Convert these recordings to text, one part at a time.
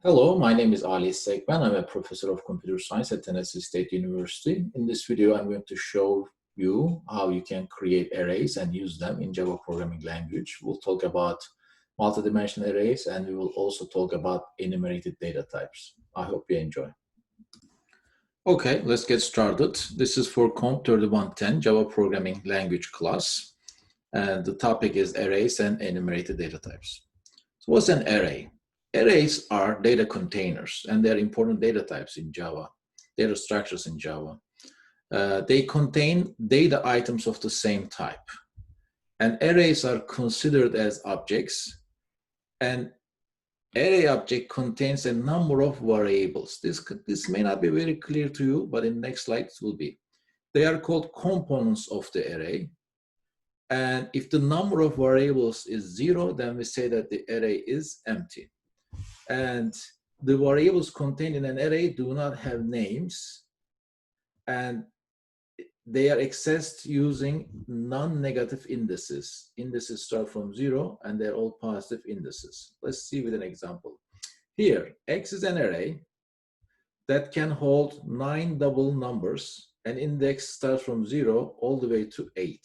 Hello, my name is Ali Sekban. I'm a professor of computer science at Tennessee State University. In this video, I'm going to show you how you can create arrays and use them in Java programming language. We'll talk about multidimensional arrays, and we will also talk about enumerated data types. I hope you enjoy. Okay, let's get started. This is for Comp 3110 Java programming language class, and the topic is arrays and enumerated data types. So what's an array? Arrays are data containers, and they're important data types in Java, data structures in Java. They contain data items of the same type. And arrays are considered as objects. And array object contains a number of variables. This may not be very clear to you, but in the next slide it will be. They are called components of the array. And if the number of variables is 0, then we say that the array is empty. And the variables contained in an array do not have names, and they are accessed using non-negative indices. Indices start from 0, and they're all positive indices. Let's see with an example. Here, X is an array that can hold 9 double numbers, and index starts from 0 all the way to 8.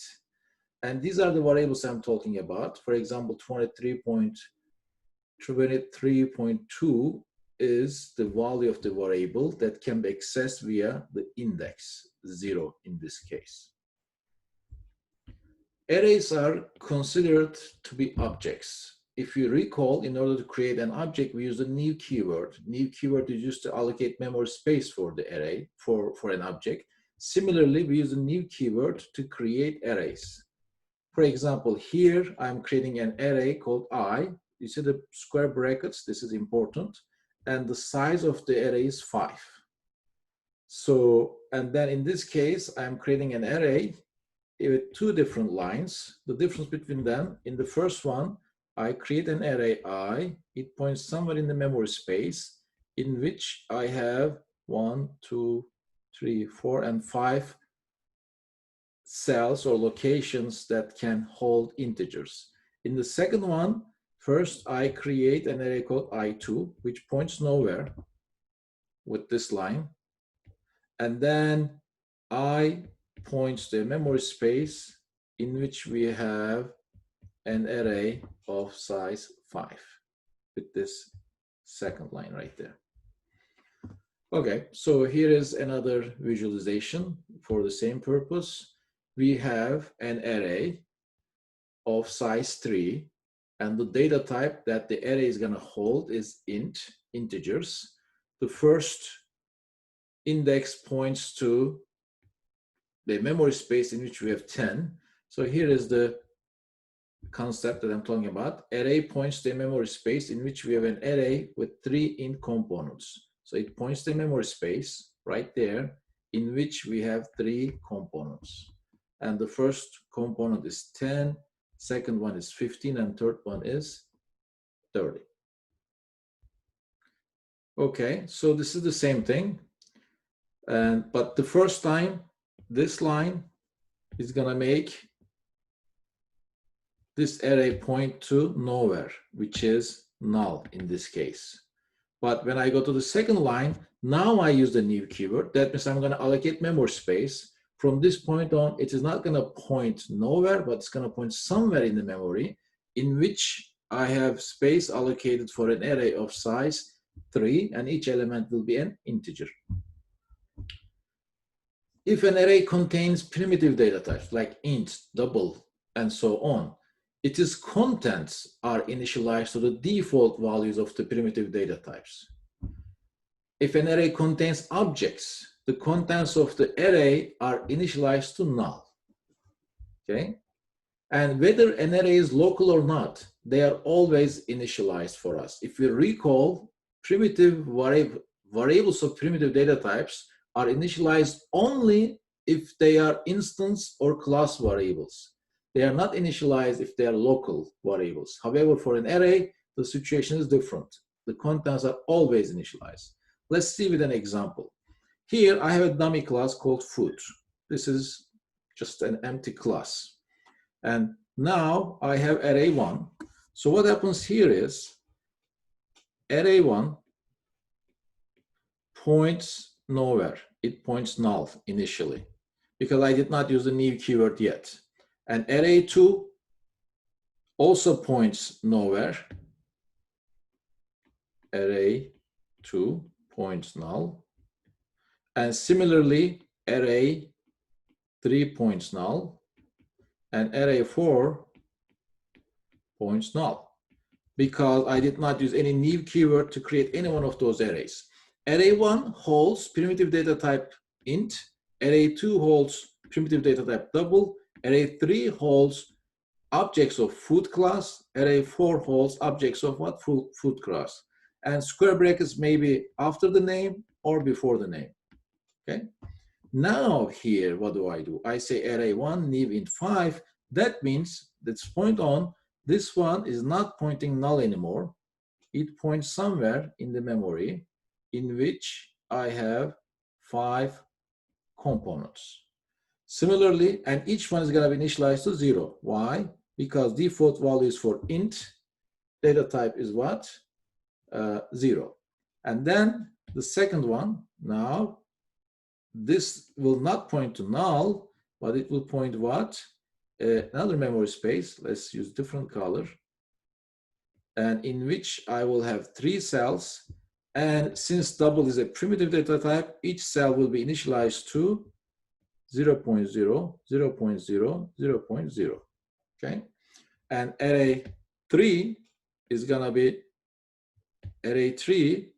And these are the variables I'm talking about. For example, 23.2 is the value of the variable that can be accessed via the index, 0 in this case. Arrays are considered to be objects. If you recall, in order to create an object, we use a new keyword. New keyword is used to allocate memory space for the array, for an object. Similarly, we use a new keyword to create arrays. For example, here I'm creating an array called I. You see the square brackets, this is important. And the size of the array is 5. So, and then in this case, I'm creating an array with 2 different lines. The difference between them, in the first one, I create an array I. It points somewhere in the memory space in which I have 1, 2, 3, 4, and 5 cells or locations that can hold integers. In the second one, first, I create an array called I2, which points nowhere with this line. And then I points to a memory space in which we have an array of size 5 with this second line right there. Okay, so here is another visualization for the same purpose. We have an array of size 3. And the data type that the array is going to hold is int, integers. The first index points to the memory space in which we have 10. So here is the concept that I'm talking about. Array points to a memory space in which we have an array with 3 int components. So it points to a memory space right there in which we have 3 components. And the first component is 10. Second one is 15, and third one is 30. Okay, so this is the same thing. But the first time, this line is gonna make this array point to nowhere, which is null in this case. But when I go to the second line, now I use the new keyword. That means I'm gonna allocate memory space. From this point on, it is not going to point nowhere, but it's going to point somewhere in the memory in which I have space allocated for an array of size 3, and each element will be an integer. If an array contains primitive data types like int, double, and so on, its contents are initialized to the default values of the primitive data types. If an array contains objects, the contents of the array are initialized to null, okay? And whether an array is local or not, they are always initialized for us. If you recall, primitive variables of primitive data types are initialized only if they are instance or class variables. They are not initialized if they are local variables. However, for an array, the situation is different. The contents are always initialized. Let's see with an example. Here, I have a dummy class called food. This is just an empty class. And now I have array 1. So what happens here is array 1 points nowhere. It points null initially because I did not use the new keyword yet. And array 2 also points nowhere. Array 2 points null. And similarly, array 3 points null. And array 4 points null. Because I did not use any new keyword to create any one of those arrays. Array 1 holds primitive data type int. Array 2 holds primitive data type double. Array 3 holds objects of food class. Array 4 holds objects of what? Food class. And square brackets may be after the name or before the name. Okay. Now here, what do? I say array 1 new int 5. That means this point on, this one is not pointing null anymore. It points somewhere in the memory in which I have 5 components. Similarly, and each one is going to be initialized to 0. Why? Because default value is for int. Data type is what? 0. And then the second one, now, this will not point to null, but it will point what? Another memory space. Let's use different color. And in which I will have 3 cells. And since double is a primitive data type, each cell will be initialized to 0.0, 0.0, 0.0. Okay. And array 3 is going to be, array 3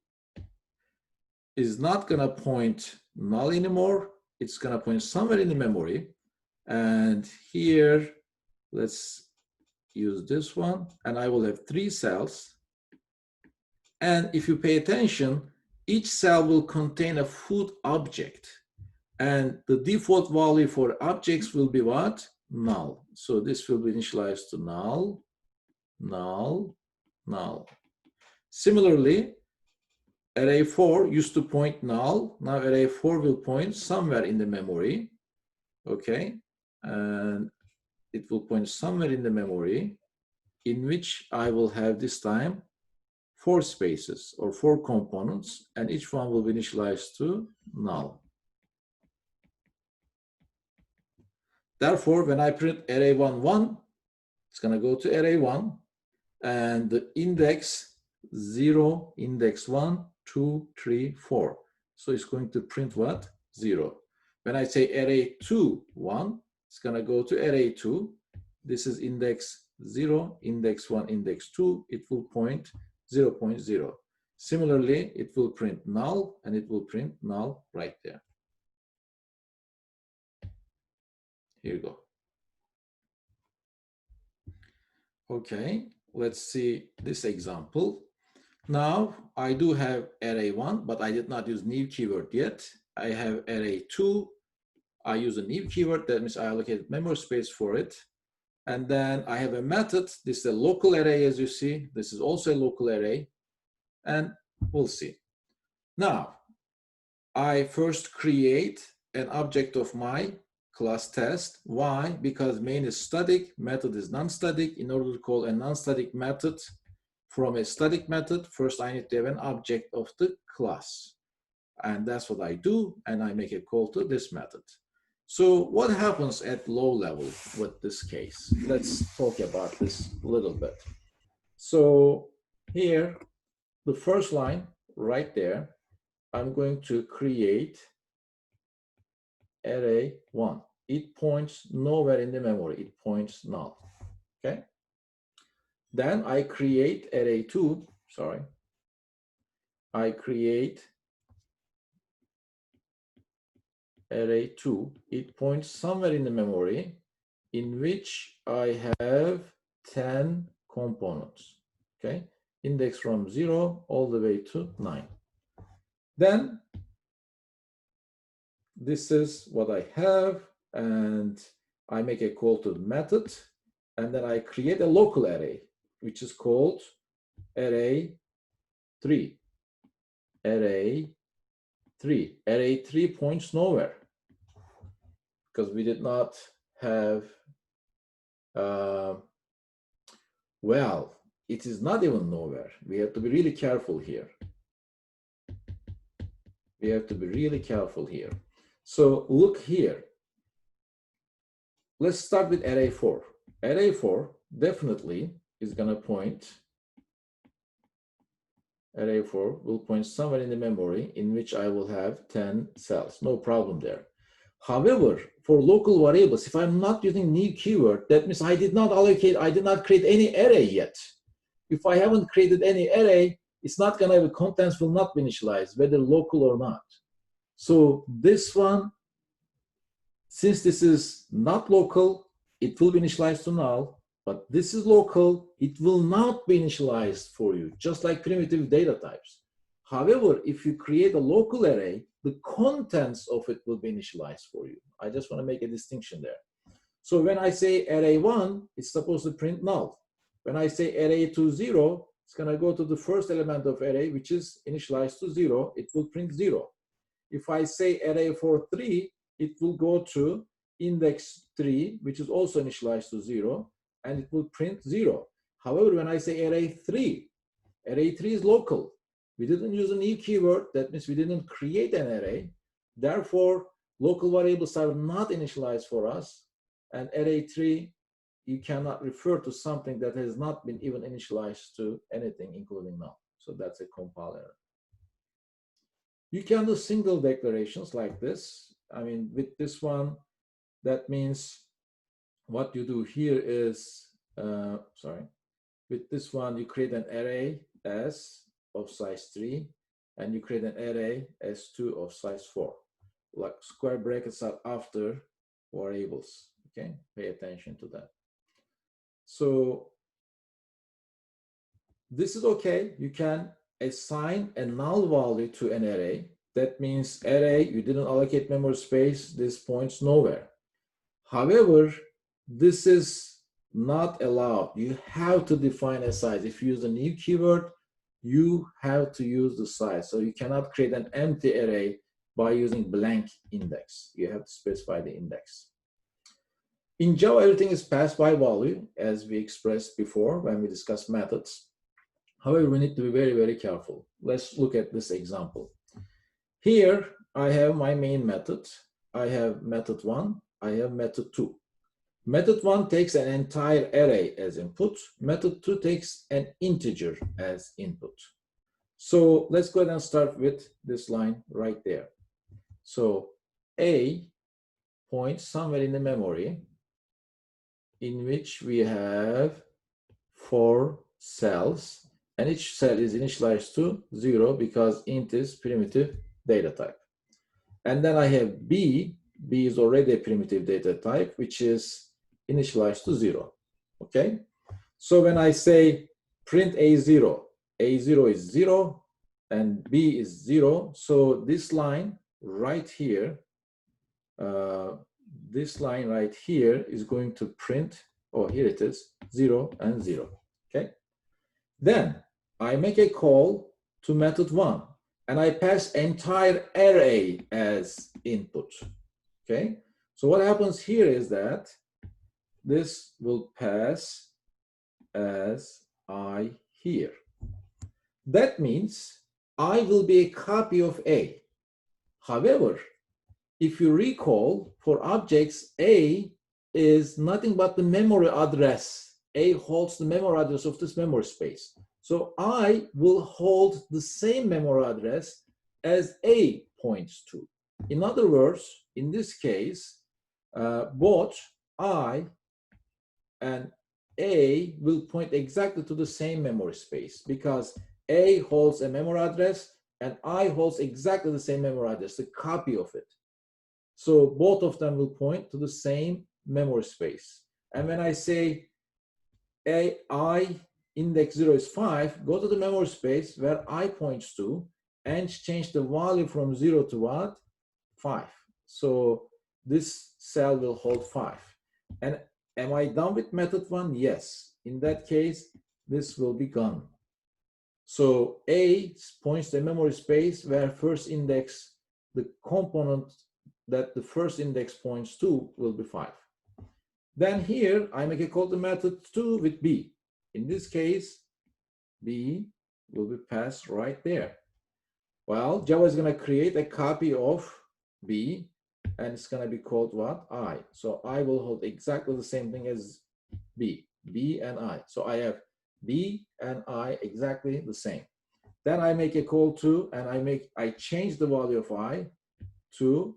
is not going to point null anymore. It's going to point somewhere in the memory. And here, let's use this one. And I will have 3 cells. And if you pay attention, each cell will contain a food object. And the default value for objects will be what? Null. So this will be initialized to null, null, null. Similarly, array 4 used to point null. Now array 4 will point somewhere in the memory. Okay. And it will point somewhere in the memory in which I will have this time 4 spaces or 4 components, and each one will be initialized to null. Therefore, when I print array 1, 1, it's going to go to array 1, and the index 0, index 1, 2, 3, 4. So it's going to print what? 0. When I say array 2, 1, it's going to go to array 2. This is index 0, index 1, index 2. It will point 0.0. Similarly, it will print null, and it will print null right there. Here you go. Okay, let's see this example. Now, I do have array 1, but I did not use new keyword yet. I have array 2. I use a new keyword. That means I allocated memory space for it. And then I have a method. This is a local array, as you see. This is also a local array. And we'll see. Now, I first create an object of my class test. Why? Because main is static, method is non-static. In order to call a non-static method from a static method, first I need to have an object of the class. And that's what I do, and I make a call to this method. So what happens at low level with this case? Let's talk about this a little bit. So here, the first line right there, I'm going to create array 1. It points nowhere in the memory. It points null. Okay. Then I create array 2. Sorry. I create array 2. It points somewhere in the memory in which I have 10 components. Okay. Index from 0 all the way to 9. Then this is what I have, and I make a call to the method, and then I create a local array, which is called array 3. Array 3. Array 3 points nowhere because we did not have, well, it is not even nowhere. We have to be really careful here. We have to be really careful here. So look here. Let's start with array 4. Array 4 definitely is going to point, array 4 will point somewhere in the memory in which I will have 10 cells. No problem there. However, for local variables, if I'm not using new keyword, that means I did not allocate, I did not create any array yet. If I haven't created any array, it's not going to have, contents will not be initialized, whether local or not. So this one, since this is not local, it will be initialized to null, but this is local, it will not be initialized for you, just like primitive data types. However, if you create a local array, the contents of it will be initialized for you. I just want to make a distinction there. So when I say array 1, it's supposed to print null. When I say array 2, 0, it's going to go to the first element of array, which is initialized to 0. It will print 0. If I say array 4, 3, it will go to index 3, which is also initialized to 0, and it will print 0. However, when I say array 3 is local. We didn't use a new keyword. That means we didn't create an array. Therefore, local variables are not initialized for us. And array 3, you cannot refer to something that has not been even initialized to anything, including null. So that's a compile error. You can do single declarations like this. I mean, with this one, that means what you do here is, with this one, you create an array S of size 3, and you create an array S2 of size 4. Like square brackets are after variables, okay? Pay attention to that. So this is okay. You can assign a null value to an array. That means array, you didn't allocate memory space, this points nowhere. However, this is not allowed. You have to define a size. If you use a new keyword, you have to use the size. So you cannot create an empty array by using blank index. You have to specify the index. In Java, everything is passed by value, as we expressed before when we discussed methods. However, we need to be very, very careful. Let's look at this example. Here, I have my main method. I have method 1. I have method 2. Method 1 takes an entire array as input. Method 2 takes an integer as input. So let's go ahead and start with this line right there. So A points somewhere in the memory in which we have 4 cells, and each cell is initialized to 0 because int is primitive data type. And then I have B. B is already a primitive data type, which is initialized to 0. Okay? So when I say print A0 is 0 and B is 0. So this line right here, is going to print, oh, here it is, 0 and 0. Okay? Then I make a call to method 1 and I pass entire array as input. Okay? So what happens here is that this will pass as I here. That means I will be a copy of A. However, if you recall, for objects, A is nothing but the memory address. A holds the memory address of this memory space. So I will hold the same memory address as A points to. In other words, in this case, both I and A will point exactly to the same memory space because A holds a memory address and I holds exactly the same memory address, a copy of it. So both of them will point to the same memory space. And when I say I index 0 is 5, go to the memory space where I points to and change the value from 0 to what? 5. So this cell will hold 5. And am I done with method 1? Yes. In that case, this will be gone. So A points to a memory space where first index, the component that the first index points to will be 5. Then here, I make a call to method 2 with B. In this case, B will be passed right there. Well, Java is going to create a copy of B, and it's going to be called what? I. So I will hold exactly the same thing as B and I. So I have B and I exactly the same. Then I make a call to, and I change the value of I to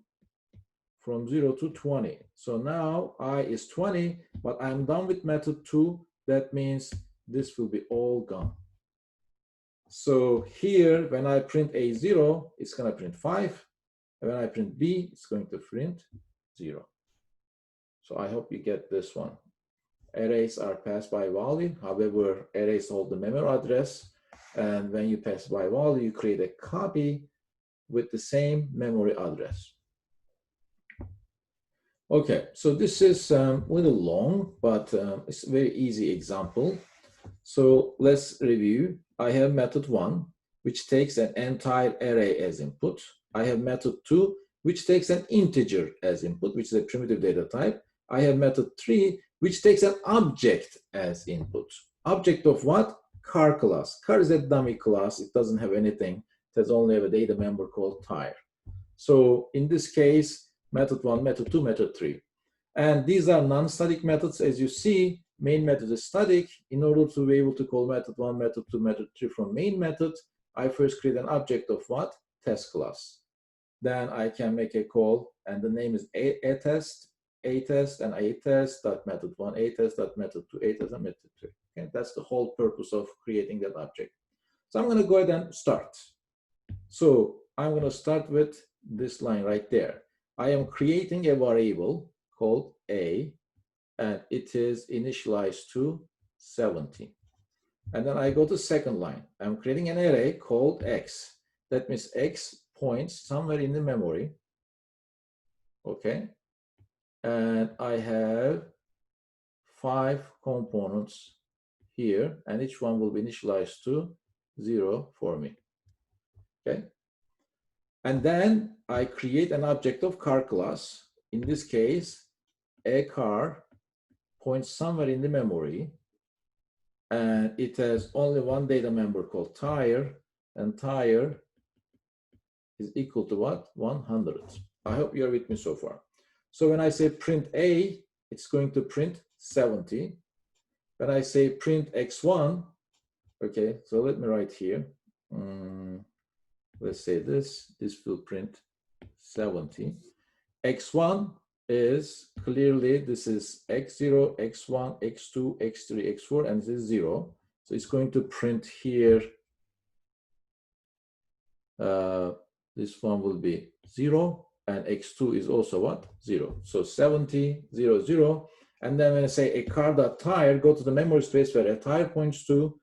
from 0 to 20. So now I is 20, but I'm done with method 2. That means this will be all gone. So here, when I print A0, it's going to print 5. And when I print B, it's going to print 0. So I hope you get this one. Arrays are passed by value. However, arrays hold the memory address. And when you pass by value, you create a copy with the same memory address. Okay, so this is a little long, but it's a very easy example. So let's review. I have method 1, which takes an entire array as input. I have method 2, which takes an integer as input, which is a primitive data type. I have method 3, which takes an object as input. Object of what? Car class. Car is a dummy class. It doesn't have anything. It has only a data member called tire. So in this case, method 1, method 2, method 3. And these are non-static methods. As you see, main method is static. In order to be able to call method 1, method 2, method 3 from main method, I first create an object of what? Test class. Then I can make a call, and the name is a test, and a test dot method 1, a test dot method 2, a test and method 3. Okay, that's the whole purpose of creating that object. So I'm going to go ahead and start. So I'm going to start with this line right there. I am creating a variable called a, and it is initialized to 70. And then I go to second line. I'm creating an array called x. That means x points somewhere in the memory. Okay. And I have 5 components here, and each one will be initialized to 0 for me. Okay. And then I create an object of car class. In this case, a car points somewhere in the memory, and it has only one data member called tire, and tire is equal to what? 100. I hope you're with me so far. So when I say print A, it's going to print 70. When I say print x1, okay, so let me write here. Let's say this will print 70. X1 is clearly, this is x0, x1, x2, x3, x4, and this is 0. So it's going to print here, this one will be 0, and x2 is also what? 0. So 70, 0, 0. And then when I say a car.tire, go to the memory space where a tire points to,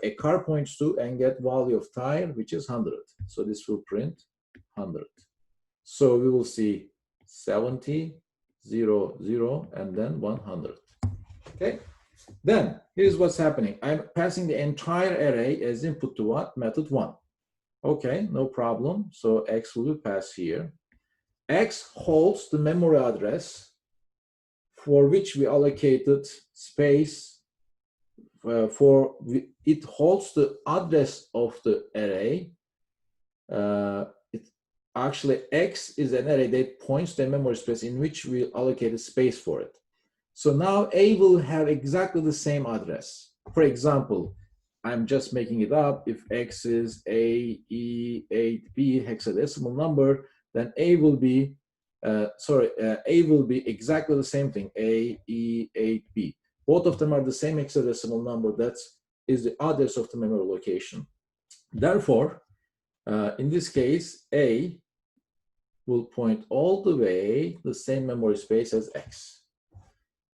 a car points to, and get value of tire, which is 100. So this will print 100. So we will see 70, 0, 0, and then 100. Okay. Then here's what's happening. I'm passing the entire array as input to what? Method 1. Okay, no problem. So x will be passed here. X holds the memory address for which we allocated space. It holds the address of the array. Actually, X is an array that points to a memory space in which we allocated space for it. So now A will have exactly the same address. For example, I'm just making it up. If X is A-E-8-B hexadecimal number, then A will be, A will be exactly the same thing, A-E-8-B. Both of them are the same hexadecimal number. That is the address of the memory location. Therefore, in this case, A will point all the way the same memory space as X.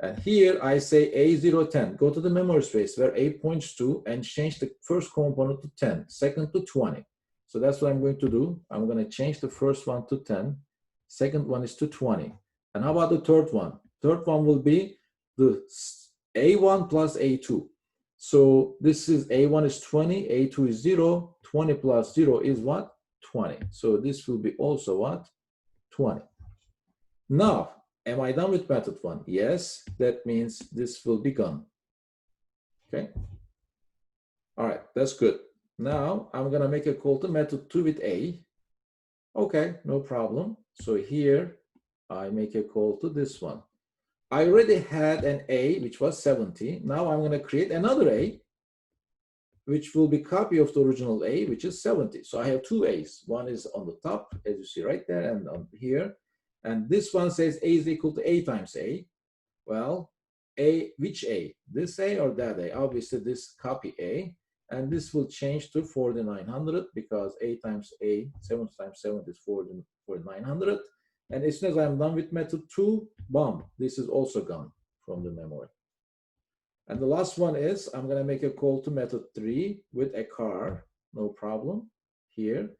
And here I say A010, go to the memory space where A points to and change the first component to 10, second to 20. So that's what I'm going to do. I'm going to change the first one to 10, second one is to 20. And how about the third one? Third one will be the A1 plus A2. So this is A1 is 20, A2 is 0, 20 plus 0 is what? 20. So this will be also what? 20. Now, am I done with method 1? Yes, that means this will be gone. Okay. All right, that's good. Now I'm going to make a call to method 2 with A. Okay, no problem. So here I make a call to this one. I already had an A, which was 70. Now I'm going to create another A, which will be copy of the original A, which is 70. So I have two A's. One is on the top, as you see right there, and on here. And this one says A is equal to A times A. Well, A, which A? This A or that A? Obviously, this copy A. And this will change to 4900 because A times A, 70 times 7 is 4900. And as soon as I'm done with method 2, boom, this is also gone from the memory. And the last one is I'm going to make a call to method 3 with a car, no problem here.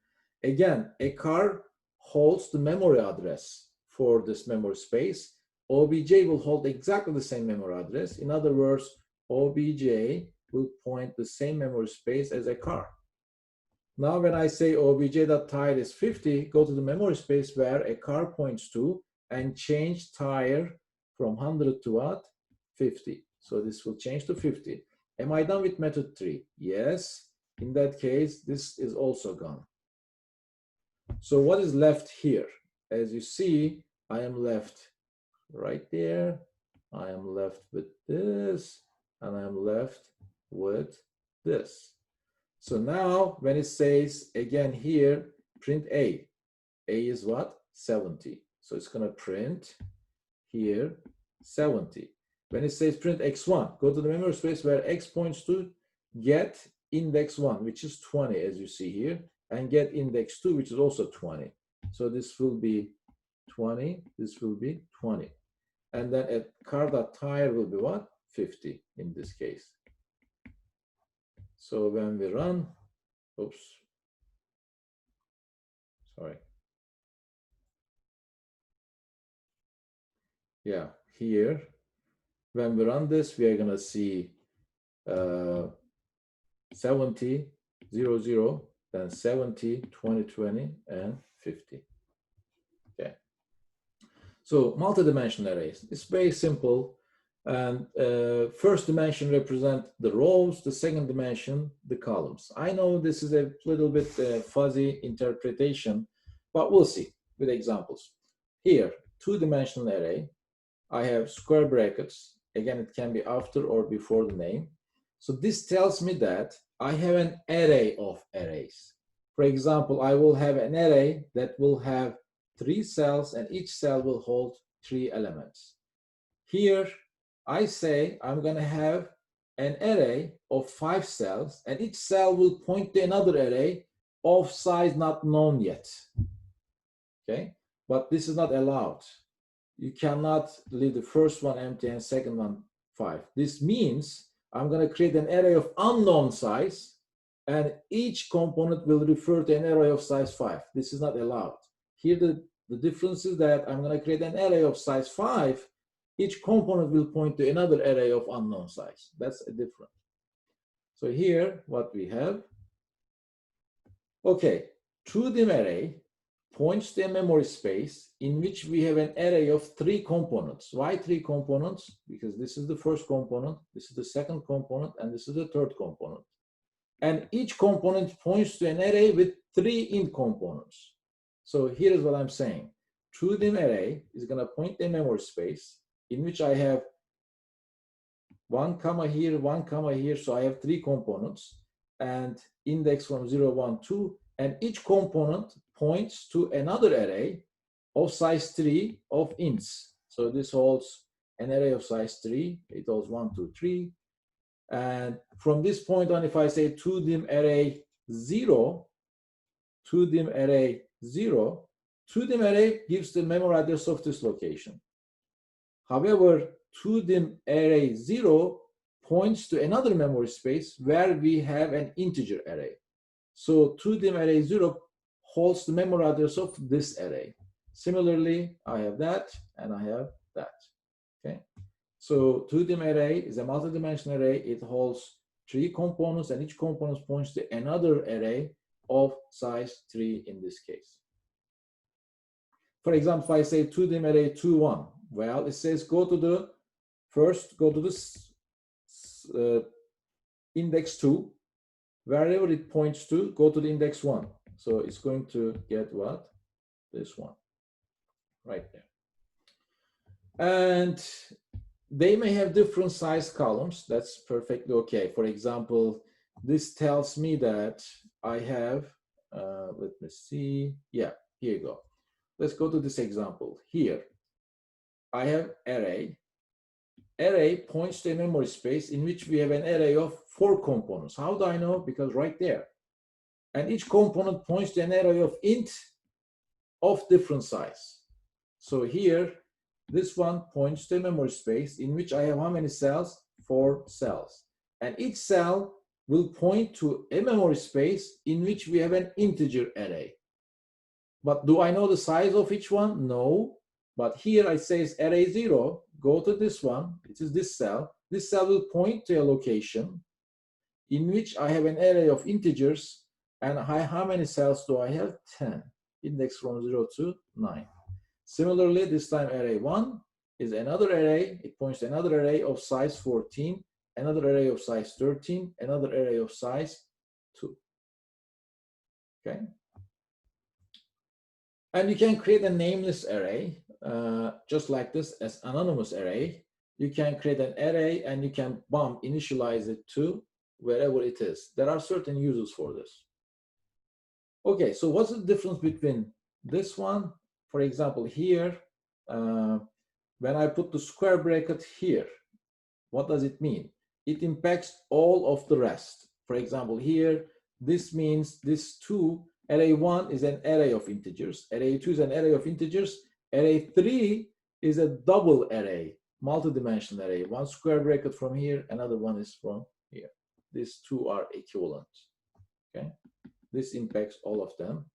Again, a car holds the memory address for this memory space. OBJ will hold exactly the same memory address. In other words, OBJ will point the same memory space as a car. Now, when I say obj.tire is 50, go to the memory space where a car points to and change tire from 100 to what? 50. So this will change to 50. Am I done with method 3? Yes. In that case, this is also gone. So what is left here? As you see, I am left right there. I am left with this, and I am left with this. So now when it says again here, print A is what? 70. So it's going to print here 70. When it says print x1, go to the memory space where x points to, get index 1, which is 20, as you see here, and get index 2, which is also 20. So this will be 20, this will be 20. And then at car.tire will be what? 50 in this case. So when we run, oops, sorry. Yeah, here, when we run this, we are going to see 70, 0, 0, then 70, 20, 20, and 50. Okay. So multi-dimensional arrays. It's very simple. And first dimension represent the rows, the second dimension, the columns. I know this is a little bit fuzzy interpretation, but we'll see with examples. Here, two-dimensional array. I have square brackets. Again, it can be after or before the name. So this tells me that I have an array of arrays. For example, I will have an array that will have 3 cells, and each cell will hold 3 elements. Here, I say I'm going to have an array of 5 cells, and each cell will point to another array of size not known yet. Okay, but this is not allowed. You cannot leave the first one empty and second one 5. This means I'm going to create an array of unknown size, and each component will refer to an array of size 5. This is not allowed. Here, the difference is that I'm going to create an array of size 5. Each component will point to another array of unknown size. That's a difference. So here, what we have, okay, two-dim array points to a memory space in which we have an array of 3 components. Why 3 components? Because this is the first component, this is the second component, and this is the third component. And each component points to an array with 3 int components. So here is what I'm saying. Two-dim array is going to point to a memory space in which I have 1 comma here, 1 comma here, so I have 3 components, and index from 0, 1, 2, and each component points to another array of size 3 of ints. So this holds an array of size 3, it holds 1, 2, 3, and from this point on, if I say two-dim array 0, two-dim array 0, two-dim array gives the memory address of this location. However, two-dim array 0 points to another memory space where we have an integer array. So two-dim array 0 holds the memory address of this array. Similarly, I have that and I have that. Okay. So two-dim array is a multi-dimensional array. It holds 3 components, and each component points to another array of size 3 in this case. For example, if I say two-dim array 2, 1, well, it says go to the first, go to this index 2, wherever it points to, go to the index 1. So it's going to get what? This one right there. And they may have different size columns. That's perfectly okay. For example, this tells me that I have, let me see. Yeah, here you go. Let's go to this example. Here, I have array. Array points to a memory space in which we have an array of 4 components. How do I know? Because right there. And each component points to an array of int of different size. So here, this one points to a memory space in which I have how many cells? 4 cells. And each cell will point to a memory space in which we have an integer array. But do I know the size of each one? No. But here I say array 0, go to this one, it is this cell. This cell will point to a location in which I have an array of integers, and how many cells do I have? 10. Index from 0 to 9. Similarly, this time array 1 is another array. It points to another array of size 14, another array of size 13, another array of size 2. Okay? And you can create a nameless array, just like this as anonymous array. You can create an array and you can initialize it to wherever it is. There are certain uses for this. Okay, so what's the difference between this one? For example, here, when I put the square bracket here, what does it mean? It impacts all of the rest. For example, here, this means this 2, array 1 is an array of integers, array 2 is an array of integers, array 3 is a double array, multi-dimensional array. One square bracket from here, another one is from here. These two are equivalent. Okay, this impacts all of them,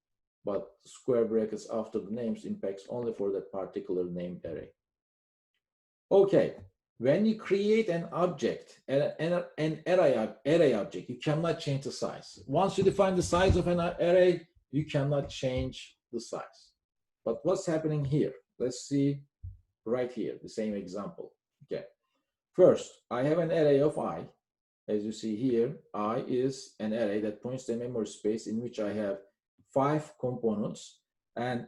but square brackets after the names impacts only for that particular named array. Okay, when you create an object, an array object, you cannot change the size. Once you define the size of an array, you cannot change the size. But what's happening here? Let's see right here, the same example. Okay, first, I have an array of I. As you see here, I is an array that points to a memory space in which I have 5 components, and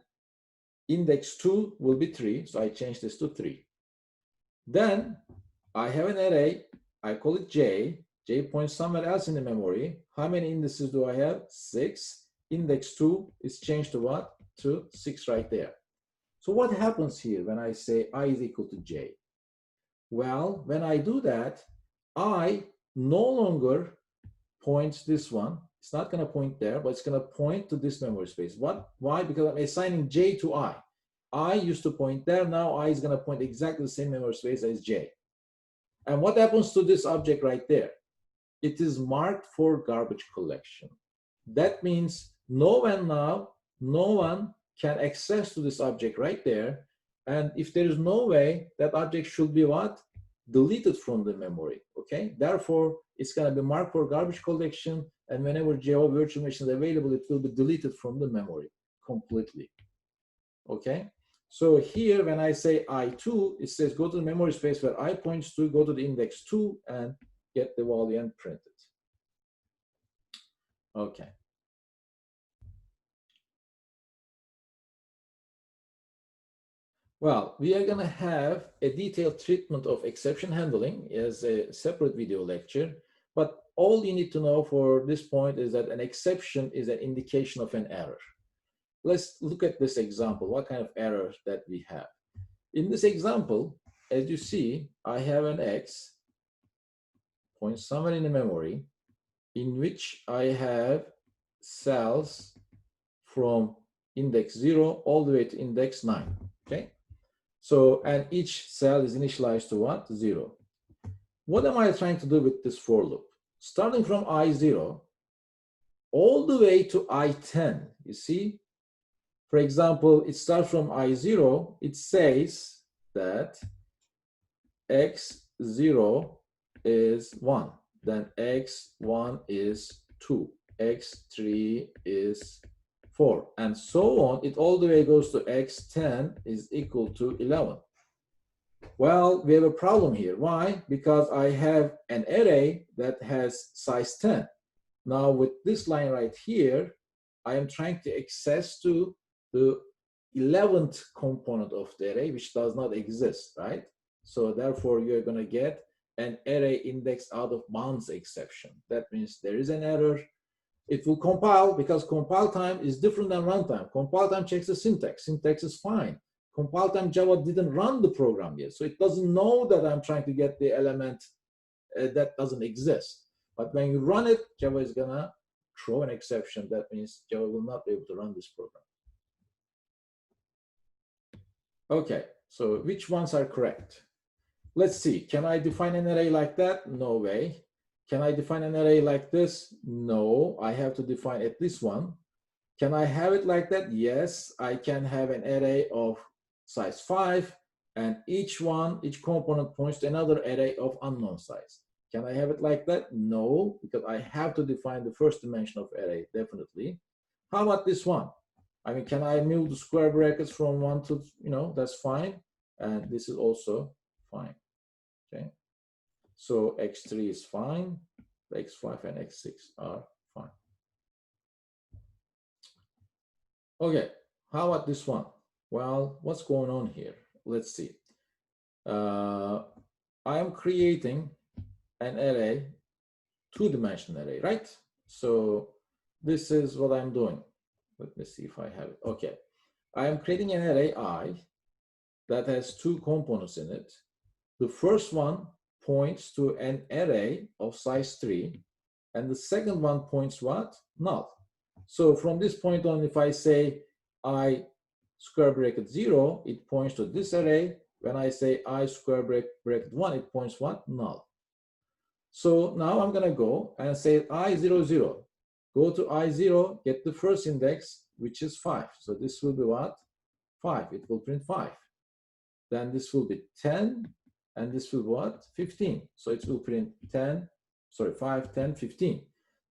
index 2 will be 3, so I change this to 3. Then I have an array, I call it J. J points somewhere else in the memory. How many indices do I have? 6. Index 2 is changed to what? To 6 right there. So what happens here when I say I is equal to J? Well, when I do that, I no longer points this one. It's not going to point there, but it's going to point to this memory space. Why? Because I'm assigning J to I. I used to point there. Now I is going to point exactly the same memory space as J. And what happens to this object right there? It is marked for garbage collection. That means no one can access to this object right there. And if there is no way, that object should be what? Deleted from the memory. Okay. Therefore, it's going to be marked for garbage collection. And whenever Java virtual machine is available, it will be deleted from the memory completely. Okay. So here, when I say I2, it says go to the memory space where I points to, go to the index 2 and get the value and print it. Okay. Well, we are going to have a detailed treatment of exception handling as a separate video lecture, but all you need to know for this point is that an exception is an indication of an error. Let's look at this example, what kind of errors that we have. In this example, as you see, I have an X point somewhere in the memory in which I have cells from index 0 all the way to index 9, okay? So, and each cell is initialized to what? 0. What am I trying to do with this for loop? Starting from I0 all the way to I10, you see? For example, it starts from I0, it says that X0 is 1, then X1 is 2, X3 is 4, and so on. It all the way goes to X10 is equal to 11. Well, we have a problem here. Why? Because I have an array that has size 10. Now with this line right here, I am trying to access to the 11th component of the array, which does not exist, right? So therefore, you're going to get an array index out of bounds exception. That means there is an error. It will compile, because compile time is different than runtime. Compile time checks the syntax. Syntax is fine. Compile time Java didn't run the program yet, so it doesn't know that I'm trying to get the element that doesn't exist. But when you run it, Java is going to throw an exception. That means Java will not be able to run this program. Okay, so which ones are correct? Let's see. Can I define an array like that? No way. Can I define an array like this? No, I have to define at least one. Can I have it like that? Yes, I can have an array of size 5, and each component points to another array of unknown size. Can I have it like that? No, because I have to define the first dimension of array, definitely. How about this one? I mean, can I move the square brackets from 1 to, that's fine. And this is also fine, okay? So x3 is fine, x5 and x6 are fine. Okay, how about this one? Well, what's going on here? Let's see. I am creating an array, two-dimensional array, right? So this is what I'm doing. Let me see if I have it. Okay, I am creating an array I that has two components in it. The first one points to an array of size 3, and the second one points what? Null. So from this point on, if I say I square bracket 0, it points to this array. When I say I square bracket 1, it points what? Null. So now I'm going to go and say I0, 0. Go to I0, get the first index, which is 5. So this will be what? 5. It will print 5. Then this will be 10, and this will be what? 15. So it will print 5, 10, 15.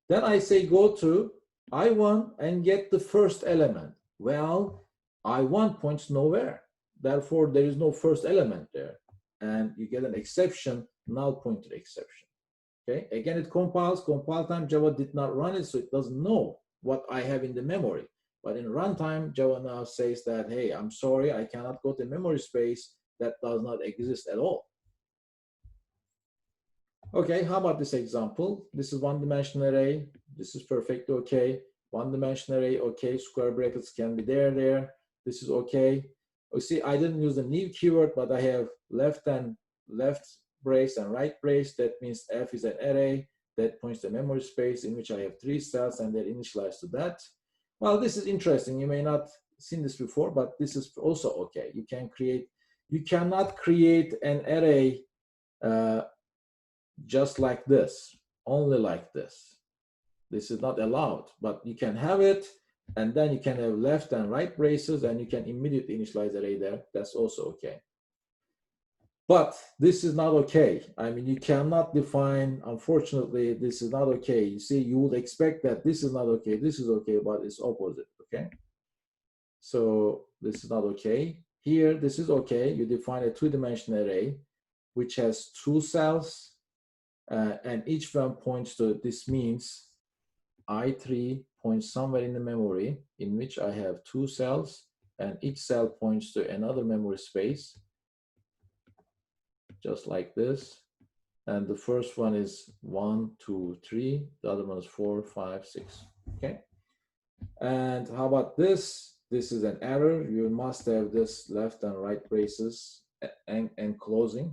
Then I say go to I1 and get the first element. Well, I1 points nowhere. Therefore, there is no first element there. And you get an exception, null pointer exception. Okay, again, it compiles. Compile time, Java did not run it, so it doesn't know what I have in the memory. But in runtime, Java now says that, hey, I'm sorry, I cannot go to memory space that does not exist at all. Okay, how about this example? This is one-dimensional array. This is perfect, okay. One-dimensional array, okay. Square brackets can be there. This is okay. You see, I didn't use the new keyword, but I have left brace and right brace. That means F is an array that points to memory space in which I have 3 cells, and they're initialized to that. Well, this is interesting. You may not have seen this before, but this is also okay. You cannot create an array just like this, only like this. This is not allowed, but you can have it, and then you can have left and right braces, and you can immediately initialize the array there. That's also okay. But this is not okay. I mean, you cannot define, unfortunately, this is not okay. You see, you would expect that this is not okay, this is okay, but it's opposite, okay? So this is not okay. Here, this is okay. You define a two-dimensional array, which has 2 cells, and each one points to, this means I3 points somewhere in the memory in which I have 2 cells, and each cell points to another memory space, just like this. And the first one is 1, 2, 3. The other one is 4, 5, 6. Okay. And how about this? This is an error. You must have this left and right braces and closing.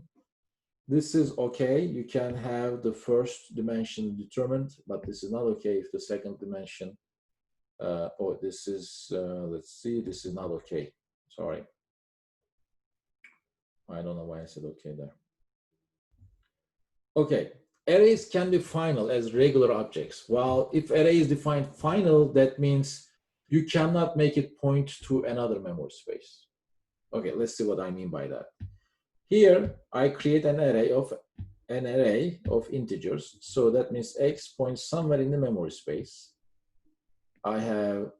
This is okay. You can have the first dimension determined, but this is not okay if the second dimension, this is, let's see, this is not okay. Sorry. I don't know why I said okay there. Okay, arrays can be final as regular objects. Well, if array is defined final, that means you cannot make it point to another memory space. Okay, let's see what I mean by that. Here, I create an array of integers. So that means x points somewhere in the memory space. I have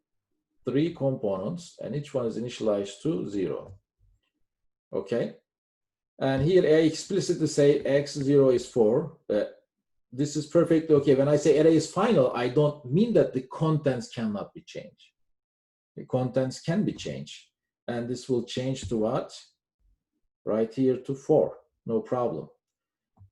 3 components, and each one is initialized to 0. Okay. And here I explicitly say x0 is 4. this is perfectly okay. When I say array is final, I don't mean that the contents cannot be changed. The contents can be changed. And this will change to what? Right here to 4, no problem.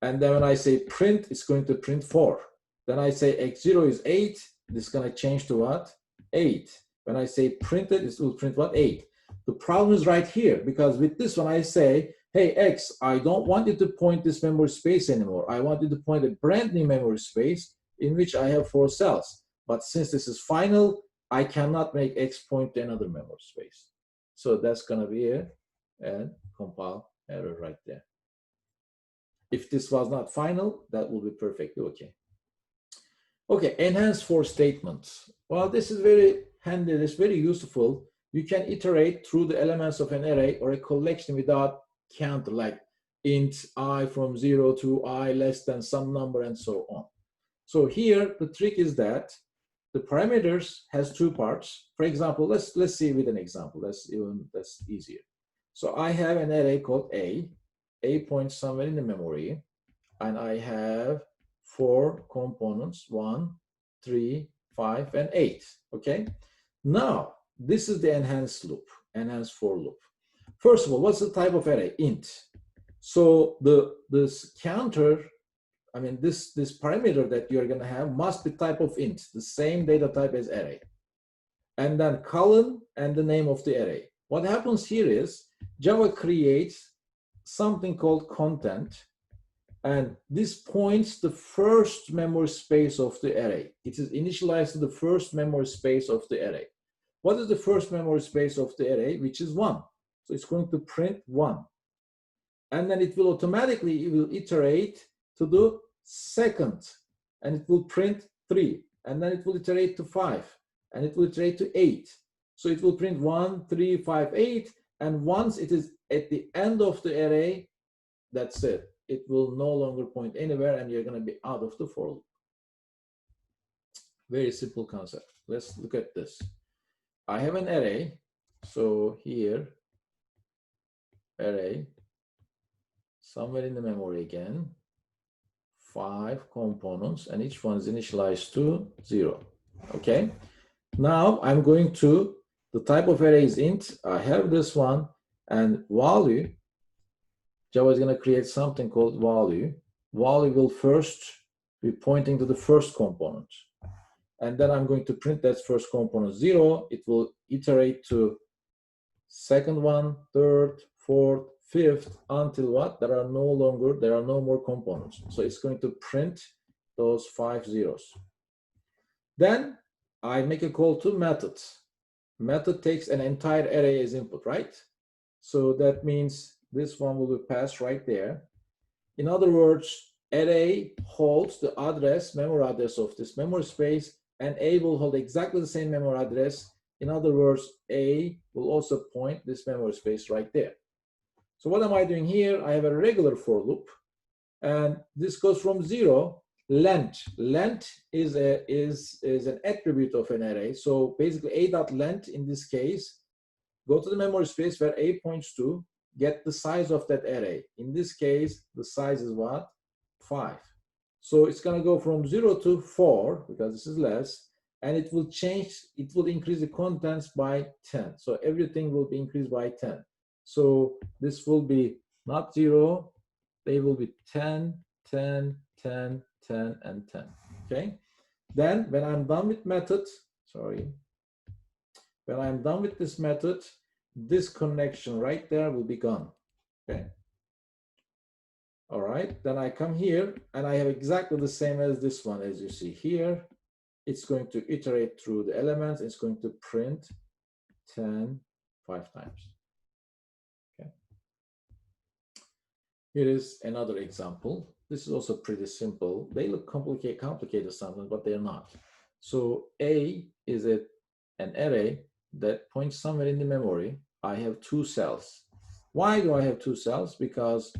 And then when I say print, it's going to print 4. Then I say x0 is 8, this is going to change to what? 8. When I say printed, it will print what? 8. The problem is right here, because with this one I say, hey, X, I don't want you to point this memory space anymore. I want you to point a brand new memory space in which I have 4 cells. But since this is final, I cannot make X point to another memory space. So that's going to be a compile error right there. If this was not final, that will be perfectly okay. Okay, enhanced for statements. Well, this is very handy, it's very useful. You can iterate through the elements of an array or a collection without count, like int I from 0 to I less than some number and so on. So here, the trick is that the parameters has 2 parts. For example, let's see with an example. That's easier. So I have an array called A points somewhere in the memory, and I have 4 components, 1, 3, 5, and 8, okay? Now, this is the enhanced loop, enhanced for loop. First of all, what's the type of array? Int. So this counter, I mean, this parameter that you're gonna have must be type of int, the same data type as array. And then colon and the name of the array. What happens here is Java creates something called content, and this points the first memory space of the array. It is initialized to the first memory space of the array. What is the first memory space of the array? Which is 1. So it's going to print 1. And then it will automatically, it will iterate to the second, and it will print 3. And then it will iterate to 5, and it will iterate to 8. So it will print 1, 3, 5, 8. And once it is at the end of the array, that's it. It will no longer point anywhere, and you're going to be out of the for loop. Very simple concept. Let's look at this. I have an array. So here, array, somewhere in the memory again, 5 components, and each one is initialized to 0. Okay. Now I'm going to, the type of array is int. I have this one, and value, Java is going to create something called value. Value will first be pointing to the first component. And then I'm going to print that first component 0. It will iterate to second one, third, fourth, fifth, until what? There are no more components. So it's going to print those 5 zeros. Then I make a call to method. Method takes an entire array as input, right? So that means this one will be passed right there. In other words, array holds the address, memory address of this memory space, and A will hold exactly the same memory address. In other words, A will also point this memory space right there. So what am I doing here? I have a regular for loop, and this goes from 0. Length. Length is an attribute of an array. So basically, a.length in this case, go to the memory space where A points to, get the size of that array. In this case, the size is what? 5. So it's going to go from 0 to 4, because this is less, and it will change, it will increase the contents by 10. So everything will be increased by 10. So this will be not 0, they will be 10, 10, 10, 10, and 10. Okay? Then when I'm done with method, when I'm done with this method, this connection right there will be gone. Okay? All right, then I come here and I have exactly the same as this one. As you see here, it's going to iterate through the elements. It's going to print 10 5 times. Okay. Here is another example. This is also pretty simple. They look complicated sometimes, but they're not. So A is an array that points somewhere in the memory. I have 2 cells. Why do I have 2 cells? Because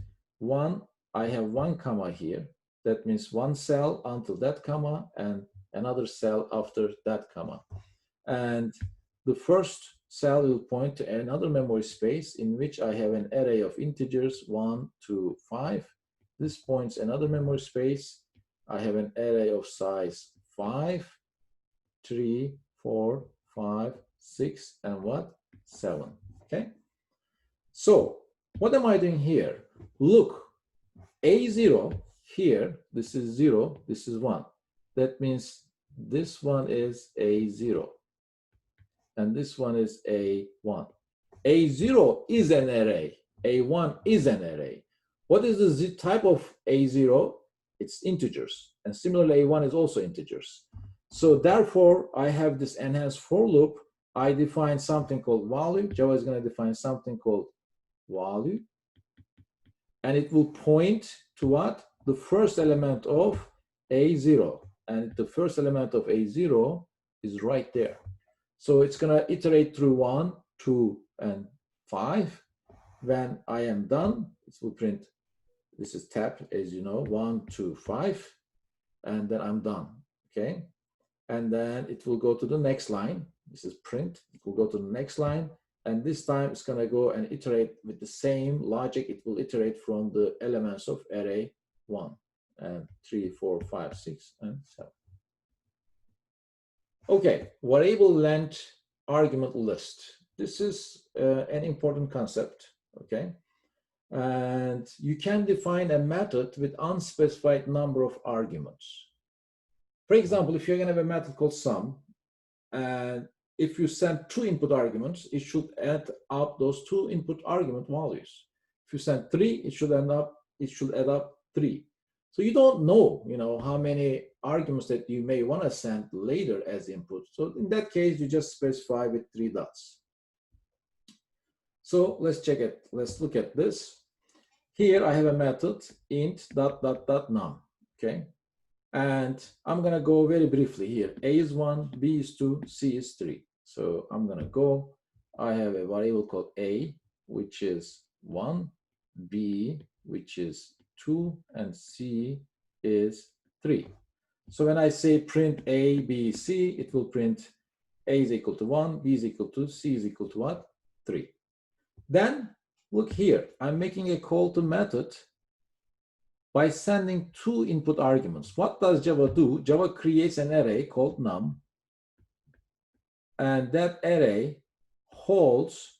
I have 1 comma here. That means 1 cell until that comma and another cell after that comma. And the first cell will point to another memory space in which I have an array of integers 1, 2, 5. This points another memory space. I have an array of size 5, 3, 4, 5, 6, and what? 7. Okay? So, what am I doing here? Look, A0 here, this is 0, this is 1. That means this one is A0, and this one is A1. A0 is an array, A1 is an array. What is the Z type of A0? It's integers, and similarly A1 is also integers. So therefore, I have this enhanced for loop. I define something called value. Java is going to define something called value, and it will point to what? The first element of A0, and the first element of A0 is right there. So it's going to iterate through 1, 2, and 5. When I am done, it will print, this is tab, as you know, 1, 2, 5, and then I'm done, okay? And then it will go to the next line. This is print. It will go to the next line, and this time it's going to go and iterate with the same logic. It will iterate from the elements of array 1, and 3, 4, 5, 6, and 7. Okay, variable length argument list. This is an important concept, okay? And you can define a method with unspecified number of arguments. For example, if you're going to have a method called sum, and if you send 2 input arguments, it should add up those 2 input argument values. If you send 3, it should add up 3. So you don't know, how many arguments that you may want to send later as input. So in that case, you just specify with 3 dots. So let's check it. Let's look at this. Here I have a method int ... num. Okay. And I'm going to go very briefly here. A is 1, B is 2, C is 3. So I'm going to go. I have a variable called A, which is 1, B, which is 2, and C is 3. So when I say print A, B, C, it will print A is equal to 1, B is equal to, C is equal to what? 3. Then look here. I'm making a call to method by sending 2 input arguments. What does Java do? Java creates an array called num, and that array holds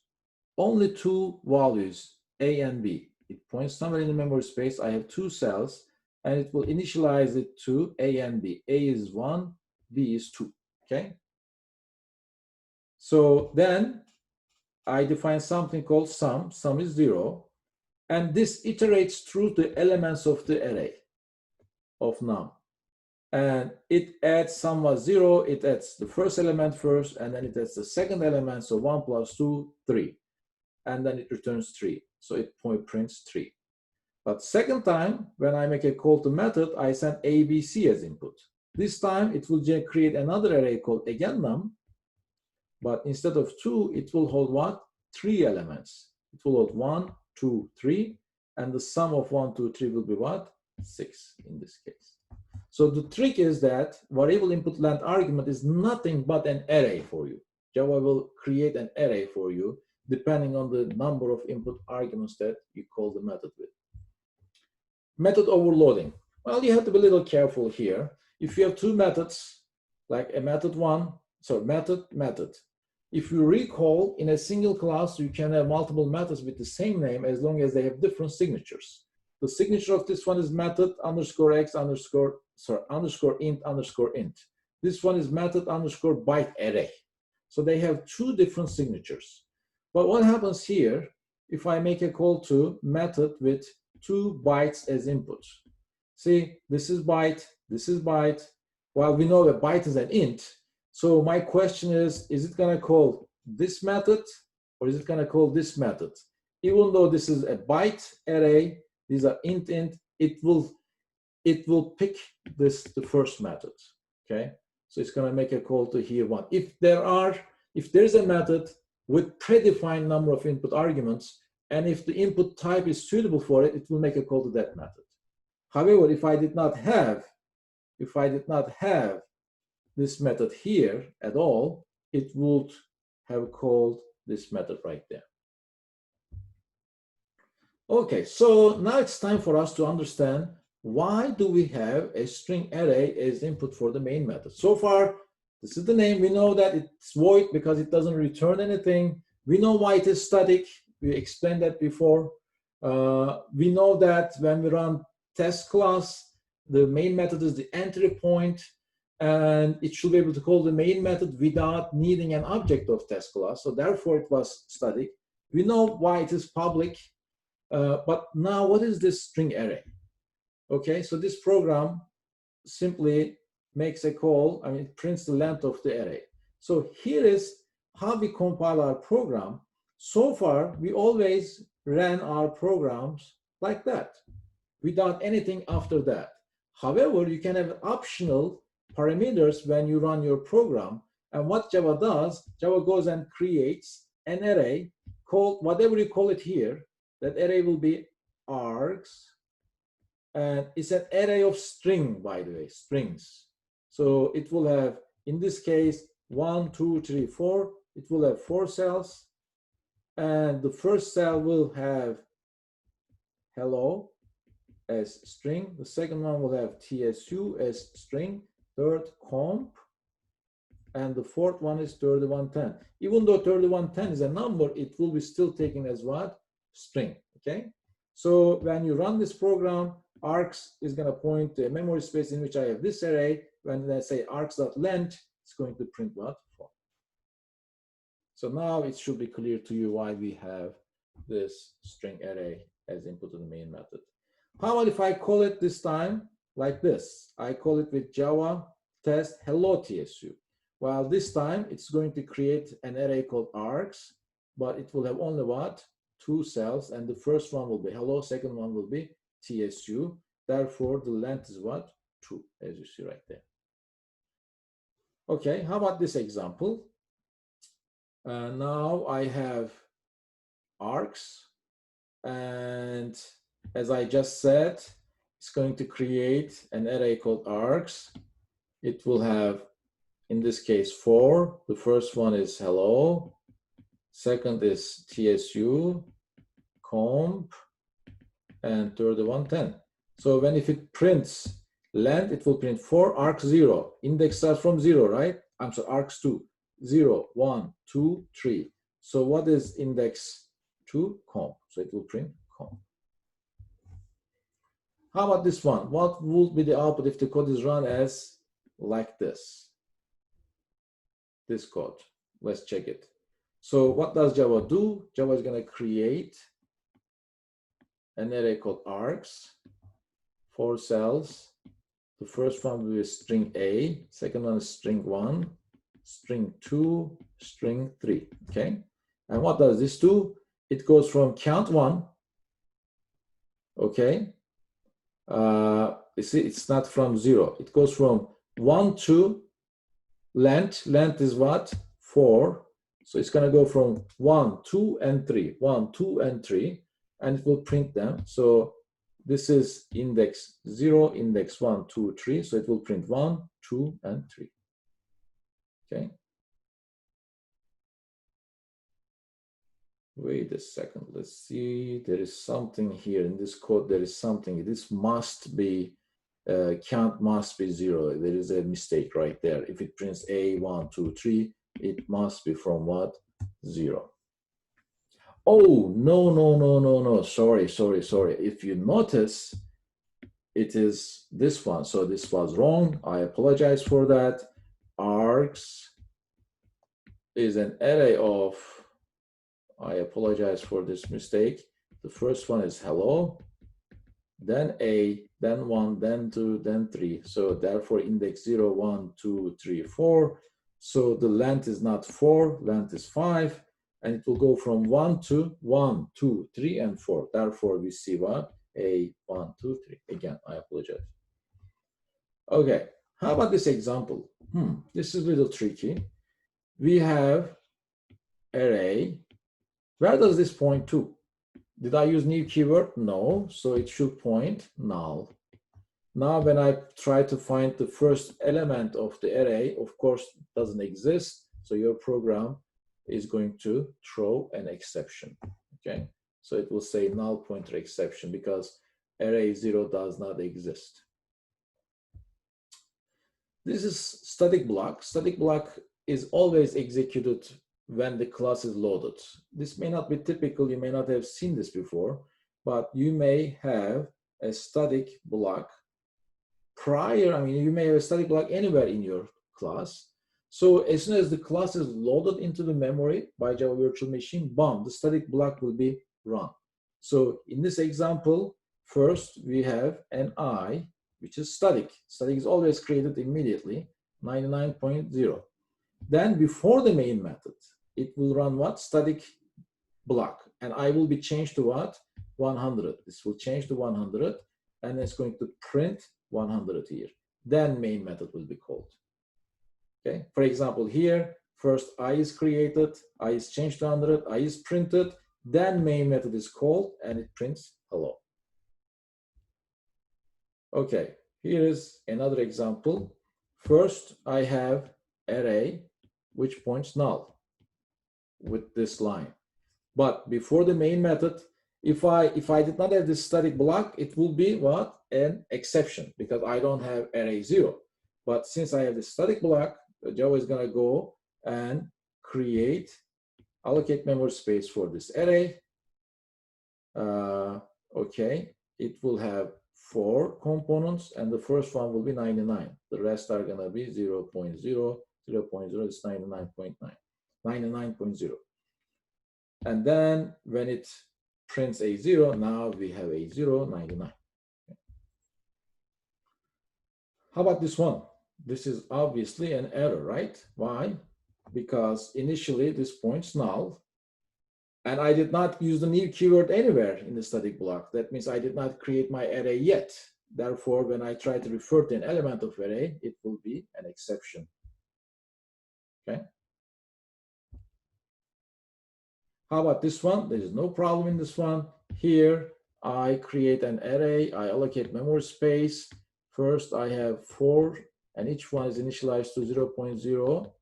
only 2 values, A and B. It points somewhere in the memory space. I have 2 cells, and it will initialize it to A and B. A is 1, B is 2, okay? So then I define something called sum. Sum is 0. And this iterates through the elements of the array of num. And it adds sum was 0, it adds the first element first, and then it adds the second element, so 1 plus 2, 3. And then it returns 3. So it prints 3. But second time, when I make a call to method, I send ABC as input. This time, it will create another array called again num, but instead of 2, it will hold what? 3 elements. It will hold 1, 2, 3, and the sum of 1, 2, 3 will be what? 6 in this case. So the trick is that variable input length argument is nothing but an array for you. Java will create an array for you depending on the number of input arguments that you call the method with. Method overloading. Well, you have to be a little careful here. If you have 2 methods, like a method method. If you recall, in a single class, you can have multiple methods with the same name as long as they have different signatures. The signature of this one is method underscore x underscore int. This one is method underscore byte array. So they have 2 different signatures. But what happens here if I make a call to method with 2 bytes as input? See, this is byte, this is byte. Well, we know that byte is an int. So my question is it going to call this method or is it going to call this method? Even though this is a byte array, these are int, it will pick the first method, okay? So it's going to make a call to here 1. If there's a method with predefined number of input arguments, and if the input type is suitable for it, it will make a call to that method. However, if I did not have this method here at all, it would have called this method right there. Okay, so now it's time for us to understand why do we have a string array as input for the main method? So far, this is the name. We know that it's void because it doesn't return anything. We know why it is static. We explained that before. We know that when we run test class, the main method is the entry point, and it should be able to call the main method without needing an object of test class. So therefore, it was static. We know why it is public. But now, what is this string array? Okay, so this program simply makes a call. I mean, it prints the length of the array. So here is how we compile our program. So far, we always ran our programs like that, without anything after that. However, you can have optional parameters when you run your program. And what Java does, Java goes and creates an array called, whatever you call it here, that array will be args. And it's an array of string, by the way, strings. So it will have, in this case, 1, 2, 3, 4. It will have 4 cells. And the first cell will have hello as string. The second one will have TSU as string. Third, comp. And the fourth one is 3110. Even though 3110 is a number, it will be still taken as what? String, okay? So when you run this program, args is going to point to a memory space in which I have this array. When I say args.length, it's going to print what? 4. So now it should be clear to you why we have this string array as input to the main method. How about if I call it this time like this? I call it with Java test hello TSU. Well, this time it's going to create an array called args, but it will have only what? 2 cells, and the first one will be hello, second one will be TSU. Therefore, the length is what? 2, as you see right there. Okay, how about this example? Now I have args, and as I just said, it's going to create an array called args. It will have, in this case, 4. The first one is hello, second is TSU, comp, and third one 10. So when if it prints length, it will print 4, args 0. Index starts from 0, right? I'm sorry, args 2. 0, 1, 2, 3. So what is index 2? Comp. So it will print comp. How about this one? What would be the output if the code is run as like this? This code. Let's check it. So what does Java do? Java is going to create an array called args, 4 cells. The first one will be string A, second one is string 1, string 2, string 3, okay? And what does this do? It goes from count 1, okay? You see, it's not from 0. It goes from 1 to length. Length is what? 4. So it's going to go from 1, 2, and 3. 1, 2, and 3. And it will print them. So this is index 0, index 1, 2, 3. So it will print 1, 2, and 3. Okay. Wait a second. Let's see. There is something here in this code. There is something. This must be, count must be 0. There is a mistake right there. If it prints A, 1, 2, 3, it must be from what? 0. Oh, no. Sorry. If you notice, it is this one. So this was wrong. I apologize for that. Args is an array of, I apologize for this mistake. The first one is hello, then A, then 1, then 2, then 3. So therefore index 0, 1, 2, 3, 4. So the length is not 4, length is 5. And it will go from 1 to 1, 2, 3, and 4. Therefore, we see what? A, 1, 2, 3. Again, I apologize. Okay, how about this example? This is a little tricky. We have array. Where does this point to? Did I use new keyword? No, so it should point null. Now, when I try to find the first element of the array, of course, it doesn't exist. So your program is going to throw an exception, okay? So it will say null pointer exception because array 0 does not exist. This is static block. Static block is always executed when the class is loaded. This may not be typical, you may not have seen this before, but you may have a static block prior, you may have a static block anywhere in your class. So as soon as the class is loaded into the memory by Java Virtual Machine, boom, the static block will be run. So in this example, first we have an I, which is static. Static is always created immediately, 99.0. Then before the main method, it will run what? Static block. And I will be changed to what? 100. This will change to 100, and it's going to print 100 here. Then main method will be called. Okay. For example, here, first I is created, I is changed to 100, I is printed, then main method is called, and it prints hello. Okay, here is another example. First, I have array which points null with this line. But before the main method, if I did not have this static block, it will be what? An exception, because I don't have array 0. But since I have the static block, Java is going to go and allocate memory space for this array. Okay, it will have 4 components, and the first one will be 99. The rest are going to be 0.0, 0.0 is 99.9, 99.0. And then when it prints a 0, now we have a 0, 99. How about this one? This is obviously an error, right? Why? Because initially this points null, and I did not use the new keyword anywhere in the static block. That means I did not create my array yet. Therefore, when I try to refer to an element of array, it will be an exception. Okay. How about this one? There is no problem in this one. Here, I create an array. I allocate memory space. First, I have 4, and each one is initialized to 0.0.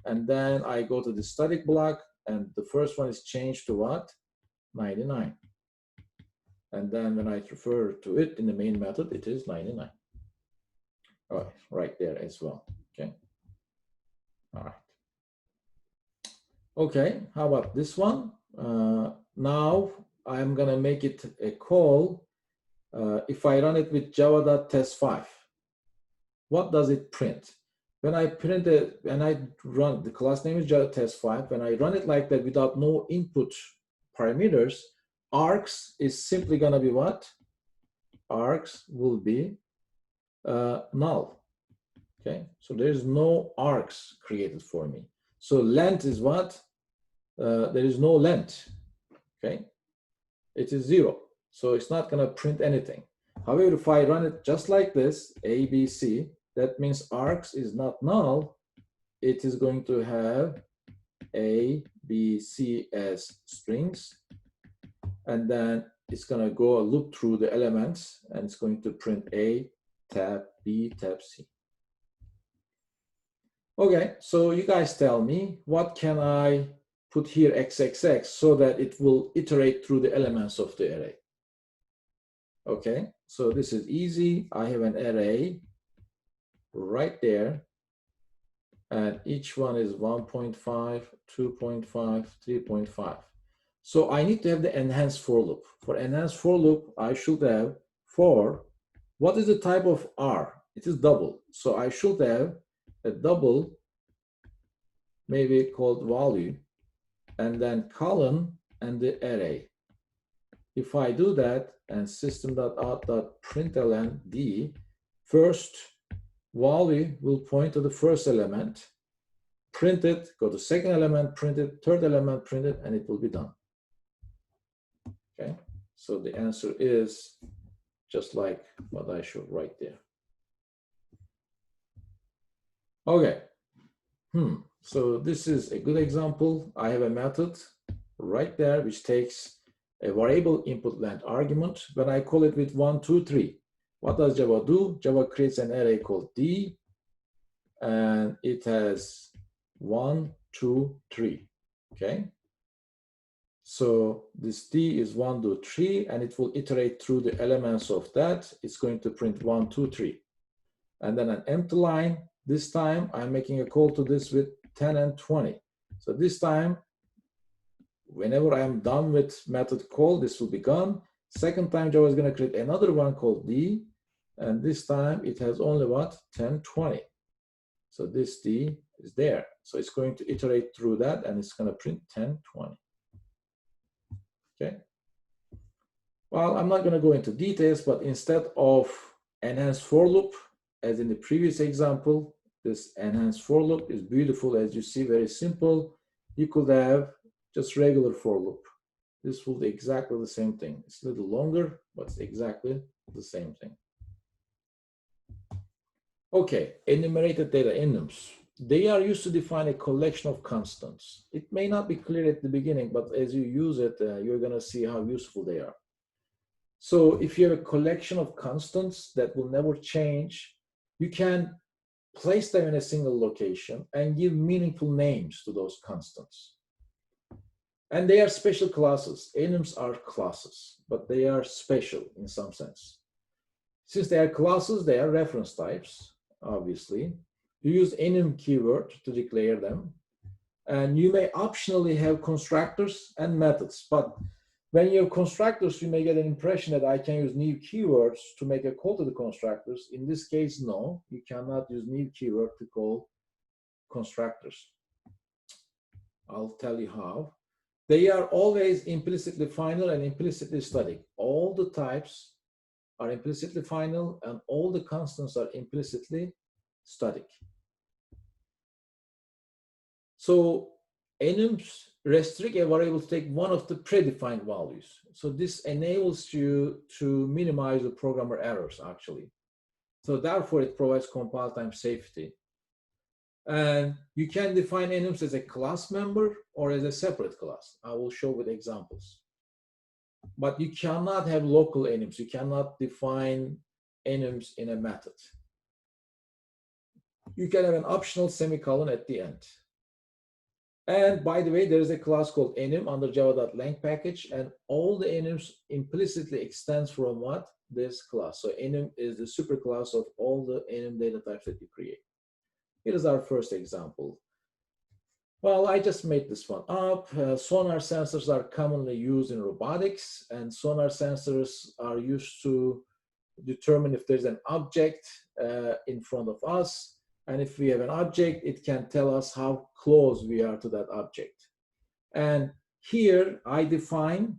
And then I go to the static block, and the first one is changed to what? 99. And then when I refer to it in the main method, it is 99. All right, right there as well. Okay. All right. Okay, how about this one? Now I'm going to make it a call. If I run it with java.test5, what does it print? When I print it, and I run, the class name is java.test5, when I run it like that without no input parameters, args is simply going to be what? Args will be null. Okay, so there's no args created for me. So length is what? There is no length. Okay, it is 0. So it's not going to print anything. However, if I run it just like this, A, B, C, that means args is not null. It is going to have A, B, C as strings. And then it's going to go loop through the elements, and it's going to print A, tab, B, tab, C. Okay, so you guys tell me, what can I put here XXX so that it will iterate through the elements of the array? Okay, so this is easy. I have an array right there, and each one is 1.5, 2.5, 3.5. So I need to have the enhanced for loop. For enhanced for loop, I should have for, what is the type of R? It is double. So I should have a double, maybe called value, and then colon and the array. If I do that and system.out.println d, first value will point to the first element, print it, go to second element, print it, third element, print it, and it will be done. Okay, so the answer is just like what I showed right there. Okay, so this is a good example. I have a method right there which takes a variable input length argument. When I call it with 1, 2, 3, what does Java do? Java creates an array called D, and it has 1, 2, 3. Okay, So this D is 1, 2, 3, and it will iterate through the elements of that. It's going to print 1, 2, 3. And then an empty line. This time I'm making a call to this with 10 and 20. So this time, whenever I'm done with method call, this will be gone. Second time, Java is going to create another one called D. And this time it has only what? 10, 20. So this D is there. So it's going to iterate through that and it's going to print 10, 20. Okay. Well, I'm not going to go into details, but instead of enhanced for loop, as in the previous example, this enhanced for loop is beautiful, as you see, very simple. You could have just regular for loop. This will be exactly the same thing. It's a little longer, but it's exactly the same thing. Okay, enumerated data, enums. They are used to define a collection of constants. It may not be clear at the beginning, but as you use it, you're going to see how useful they are. So if you have a collection of constants that will never change, you can place them in a single location and give meaningful names to those constants. And they are special classes. Enums are classes, but they are special in some sense. Since they are classes, they are reference types, obviously. You use enum keyword to declare them. And you may optionally have constructors and methods, but when you have constructors, you may get an impression that I can use new keywords to make a call to the constructors. In this case, no, you cannot use new keyword to call constructors. I'll tell you how. They are always implicitly final and implicitly static. All the types are implicitly final and all the constants are implicitly static. So enums restrict a variable to take one of the predefined values. So this enables you to minimize the programmer errors, actually. So therefore, it provides compile time safety. And you can define enums as a class member or as a separate class. I will show with examples. But you cannot have local enums. You cannot define enums in a method. You can have an optional semicolon at the end. And by the way, there is a class called enum under java.lang package, and all the enums implicitly extends from what? This class. So enum is the superclass of all the enum data types that you create. Here is our first example. Well, I just made this one up. Sonar sensors are commonly used in robotics, and sonar sensors are used to determine if there's an object in front of us. And if we have an object, it can tell us how close we are to that object. And here I define,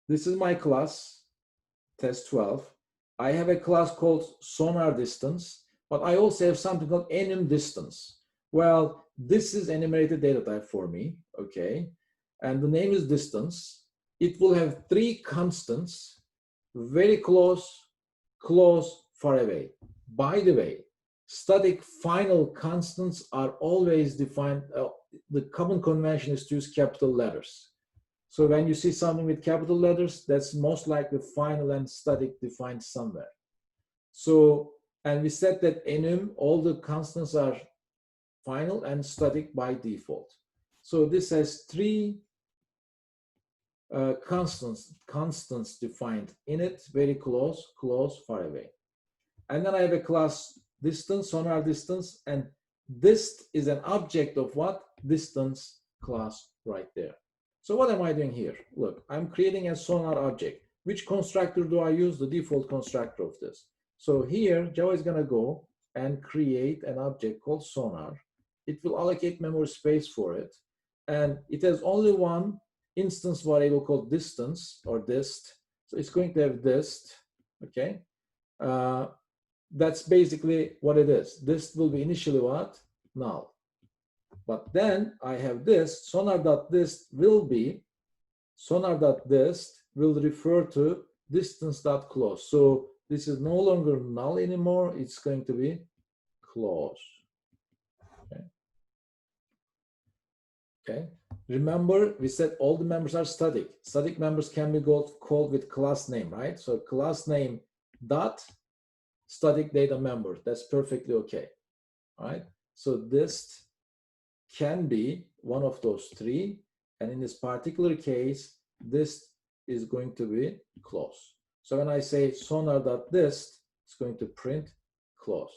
this is my class, test 12. I have a class called sonar distance, but I also have something called enum distance. Well, this is enumerated data type for me, okay? And the name is distance. It will have 3 constants, very close, close, far away. By the way, static final constants are always defined. The common convention is to use capital letters. So when you see something with capital letters, that's most likely final and static defined somewhere. So, and we said that enum, all the constants are final and static by default. So this has 3 constants defined in it, very close, close, far away. And then I have a class distance, sonar distance, and dist is an object of what? Distance class right there. So what am I doing here? Look, I'm creating a sonar object. Which constructor do I use? The default constructor of this. So here, Java is going to go and create an object called sonar. It will allocate memory space for it. And it has only one instance variable called distance or dist. So it's going to have dist, okay? That's basically what it is. This will be initially what? Null. But then I have this, sonar.dist will be, sonar.dist will refer to distance.close. So this is no longer null anymore. It's going to be close. Okay. Okay. Remember, we said all the members are static. Static members can be called with class name, right? So class name dot static data member. That's perfectly okay. All right. So dist can be one of those 3, And in this particular case, this is going to be close. So when I say sonar.dist, it's going to print close.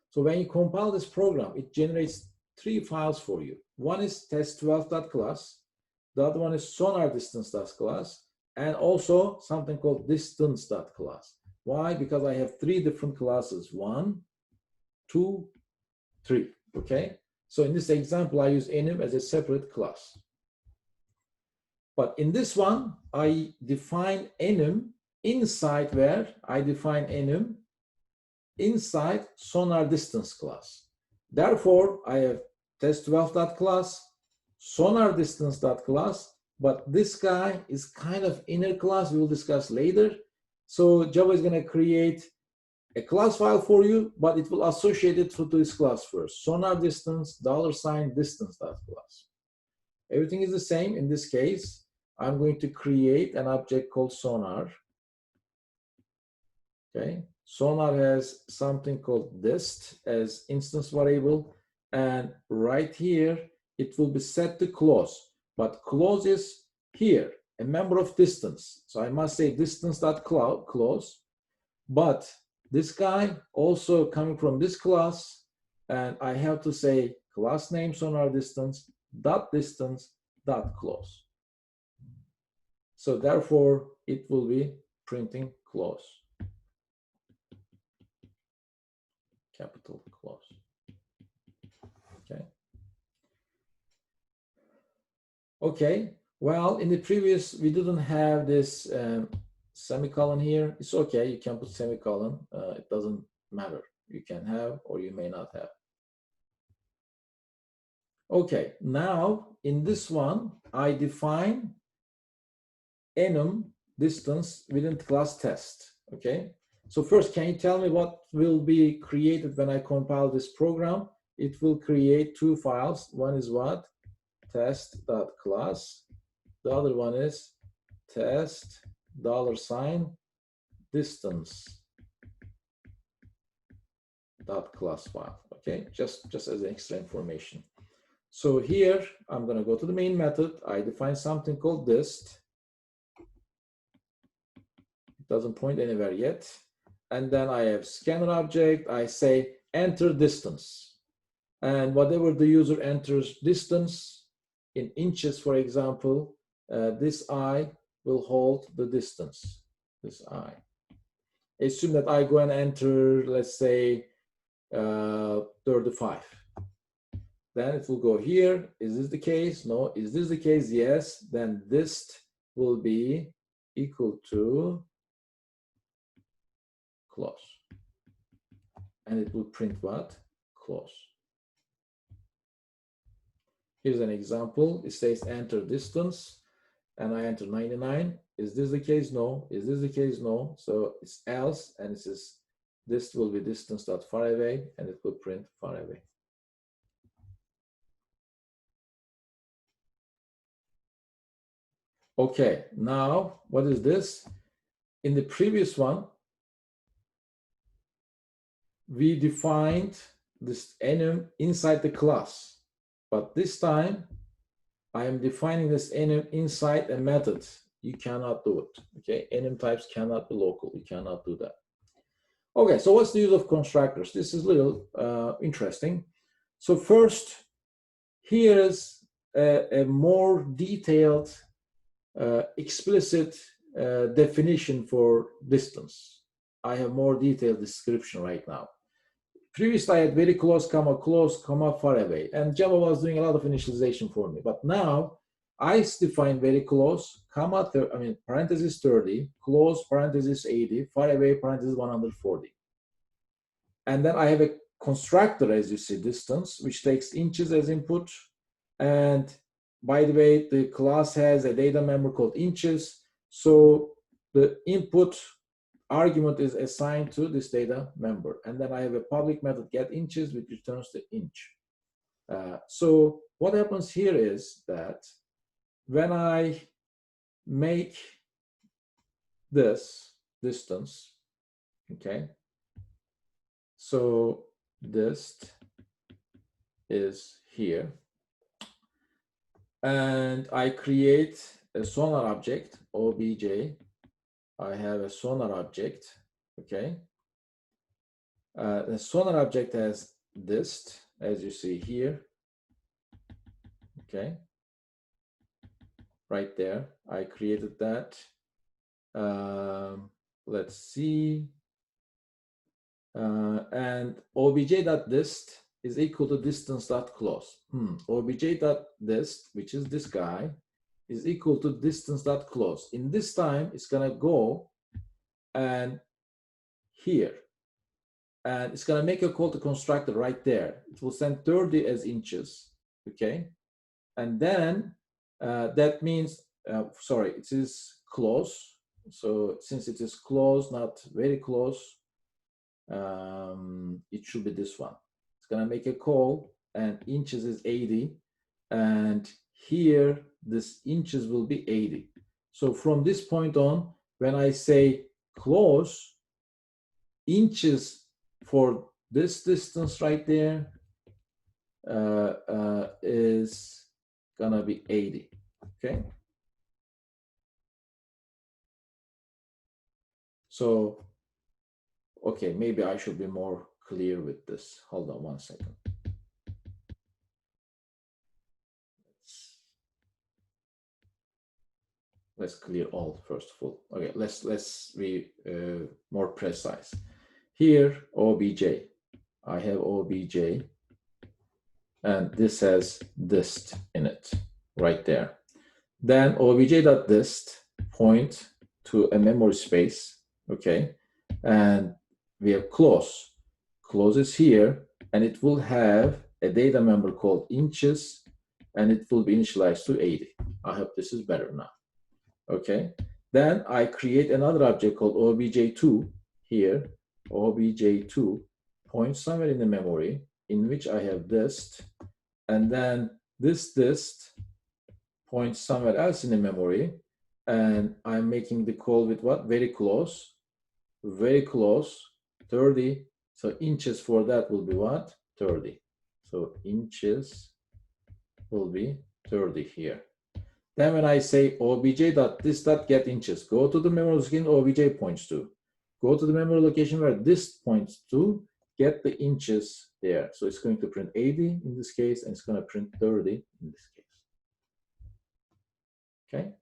So when you compile this program, it generates 3 files for you. One is test12.class, the other one is sonar_distance.class, and also something called distance.class. Why? Because I have 3 different classes, 1, 2, 3, okay? So in this example, I use enum as a separate class. But in this one, I define enum inside where I define enum inside sonar_distance class. Therefore, I have test12.class, sonar_distance.class, but this guy is kind of inner class. We will discuss later. So Java is going to create a class file for you, but it will associate it to this class first. sonar_distance $distance.class. Everything is the same. In this case, I'm going to create an object called sonar. Okay. Sonar has something called dist as instance variable, and right here it will be set to close, but close is here, a member of distance. So I must say distance.close, but this guy also coming from this class, and I have to say class name sonar_distance.close. So therefore it will be printing close. Capital close. Okay. Okay. Well, in the previous, we didn't have this semicolon here. It's okay. You can put semicolon. It doesn't matter. You can have or you may not have. Okay. Now in this one, I define enum distance within class test. Okay. So first, can you tell me what will be created when I compile this program? It will create 2 files. One is what? test.class. The other one is test $distance.class file. Okay, just as an extra information. So here, I'm going to go to the main method. I define something called dist. It doesn't point anywhere yet. And then I have scanner object. I say enter distance. And whatever the user enters distance in inches, for example, this I will hold the distance, this I. Assume that I go and enter, let's say, 35. Then it will go here. Is this the case? No. Is this the case? Yes. Then dist will be equal to close. And it will print what? Close. Here's an example. It says enter distance, and I enter 99. Is this the case? No. Is this the case? No. So it's else, and it says this will be distance.far away, and it will print far away. Okay, now what is this? In the previous one, we defined this enum inside the class, but this time I am defining this enum inside a method. You cannot do it. Okay, enum types cannot be local. You cannot do that. Okay, so what's the use of constructors? This is a little interesting. So first, here's a more detailed, explicit definition for distance. I have more detailed description right now. Previously, I had very close, comma, far away, and Java was doing a lot of initialization for me. But now, I define very close, comma, parenthesis 30, close, parenthesis 80, far away, parenthesis 140. And then I have a constructor, as you see, distance, which takes inches as input. And by the way, the class has a data member called inches. So the input argument is assigned to this data member. And then I have a public method get inches, which returns the inch. So what happens here is that when I make this distance, okay, so dist is here. And I create a sonar object, obj. I have a sonar object, okay? The sonar object has dist, as you see here, okay? Right there, I created that. Let's see. And obj.dist is equal to distance.close. Obj.dist, which is this guy, is equal to distance.close. In this time, it's gonna go and here. And it's gonna make a call to constructor right there. It will send 30 as inches, okay? And then that means, sorry, it is close. So since it is close, not very close, it should be this one. It's gonna make a call, and inches is 80, and here this inches will be 80. So from this point on, when I say close, inches for this distance right there is gonna be 80, okay? So, okay, maybe I should be more clear with this. Hold on one second. Let's clear all first of all. Okay, let's be more precise. Here, obj. I have obj, and this has dist in it, right there. Then obj.dist point to a memory space, okay? And we have close. Close is here, and it will have a data member called inches, and it will be initialized to 80. I hope this is better now. Okay, then I create another object called obj2 here. Obj2 points somewhere in the memory in which I have dist, and then this dist points somewhere else in the memory, and I'm making the call with what? Very close, 30. So inches for that will be what? 30. So inches will be 30 here. Then when I say obj.this.get inches, go to the memory location obj points to. Go to the memory location where this points to, get the inches there. So it's going to print 80 in this case, and it's going to print 30 in this case. Okay.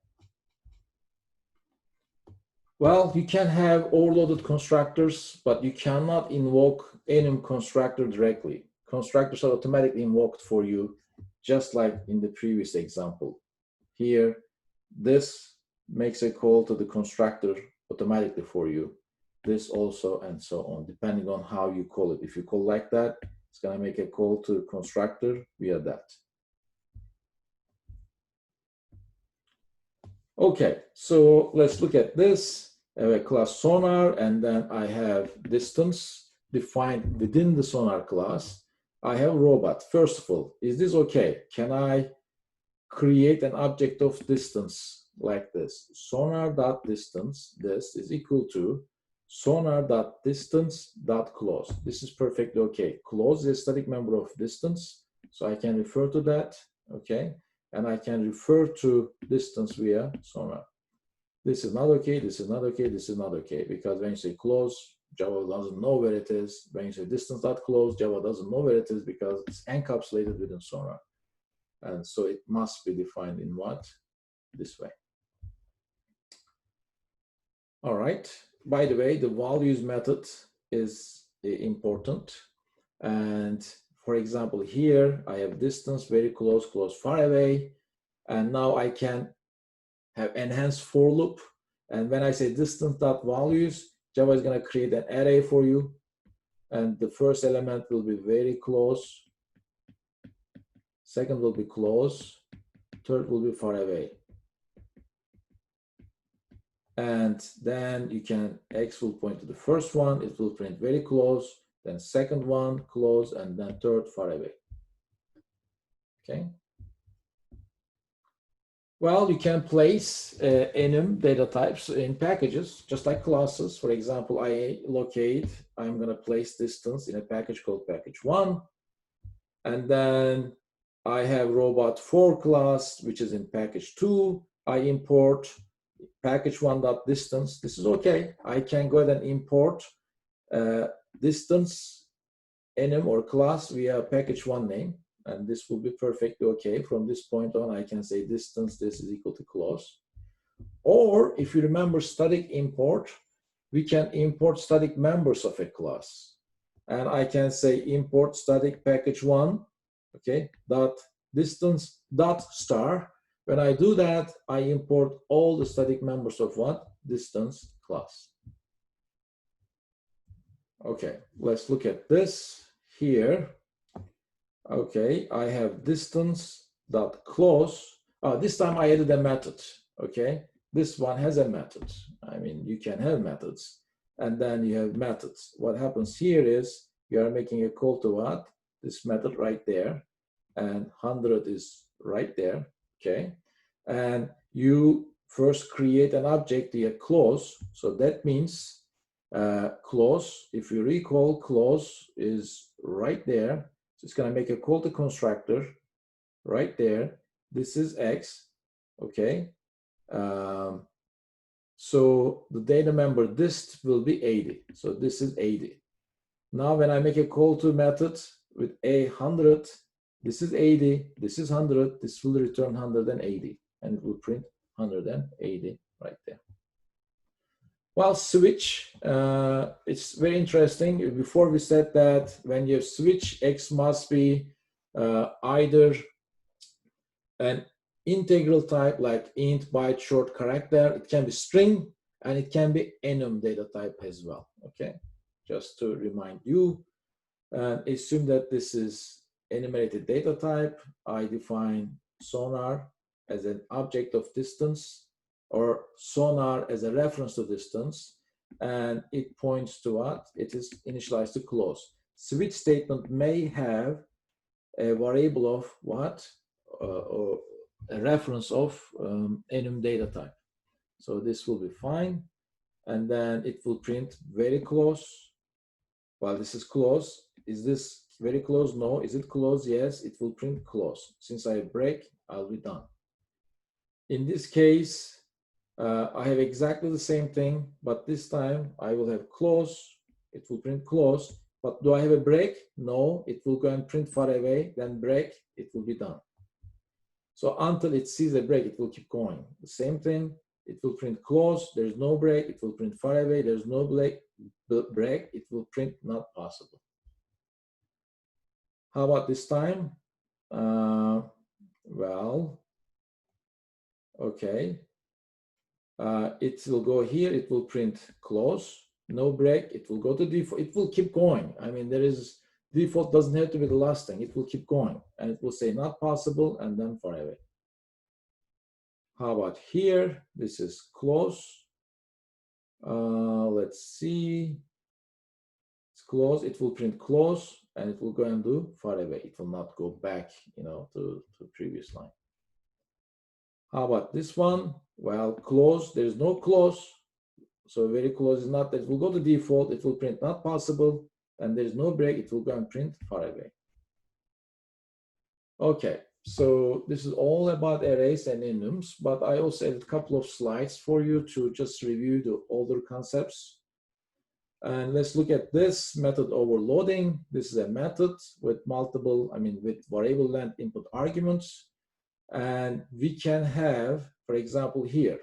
Well, you can have overloaded constructors, but you cannot invoke enum constructor directly. Constructors are automatically invoked for you, just like in the previous example. Here, this makes a call to the constructor automatically for you. This also, and so on, depending on how you call it. If you call like that, it's going to make a call to the constructor via that. Okay, so let's look at this. I have a class sonar, and then I have distance defined within the sonar class. I have robot. First of all, is this okay? Can I create an object of distance like this? Sonar.distance, this is equal to sonar.distance.close. This is perfectly okay. Close is a static member of distance, so I can refer to that, okay? And I can refer to distance via sonar. This is not okay, this is not okay, this is not okay, because when you say close, Java doesn't know where it is. When you say distance.close, Java doesn't know where it is because it's encapsulated within sonar. And so it must be defined in what? This way. All right. By the way, the values method is important. And for example, here I have distance, very close, close, far away. And now I can have enhanced for loop. And when I say distance.values, Java is going to create an array for you. And the first element will be very close. Second will be close. Third will be far away. And then you can, X will point to the first one, it will print very close, then second one, close, and then third, far away. Okay. Well, you can place enum data types in packages, just like classes. For example, I'm going to place distance in a package called package1. And then I have robot4 class, which is in package 2. I import package 1.distance. This is okay. I can go ahead and import distance enum or class via package 1 name, and this will be perfectly okay. From this point on, I can say distance, this is equal to close. Or if you remember static import, we can import static members of a class. And I can say import static package 1, okay, dot distance dot star. When I do that, I import all the static members of what? Distance class. Okay, let's look at this here. Okay, I have distance dot close. This time I added a method. Okay, this one has a method. I mean, you can have methods, and then you have methods. What happens here is you are making a call to what? This method right there, and 100 is right there. Okay, and you first create an object via close. So that means close. If you recall, close is right there. So it's going to make a call to constructor right there. This is X, okay? So the data member dist will be 80. So this is 80. Now when I make a call to method with a 100, this is 80, this is 100, this will return 180, and it will print 180 right there. Well, switch, it's very interesting. Before we said that when you have switch, X must be either an integral type like int, byte, short character. It can be string, and it can be enum data type as well, okay? Just to remind you, assume that this is enumerated data type. I define sonar as an object of distance, or sonar as a reference to distance, and it points to what? It is initialized to close. Switch statement may have a variable of what? Or a reference of enum data type. So this will be fine. And then it will print very close. Well, this is close. Is this very close? No. Is it close? Yes, it will print close. Since I break, I'll be done. In this case, I have exactly the same thing, but this time I will have close. It will print close. But do I have a break? No. It will go and print far away, then break. It will be done. So until it sees a break, it will keep going. The same thing. It will print close. There's no break. It will print far away. There's no break. It will print not possible. How about this time? Well, okay. It will go here. It will print close. No break. It will go to default. It will keep going. I mean, there is default doesn't have to be the last thing. It will keep going, and it will say not possible, and then far away. How about here? This is close. Let's see. It's close. It will print close, and it will go and do far away. It will not go back, to the previous line. How about this one? Well, close. There is no close. So very close is not. It will go to default. It will print not possible, and there is no break. It will go and print far away. Okay. So this is all about arrays and enums, but I also added a couple of slides for you to just review the older concepts. And let's look at this method overloading. This is a method with with variable length input arguments. And we can have, for example, here,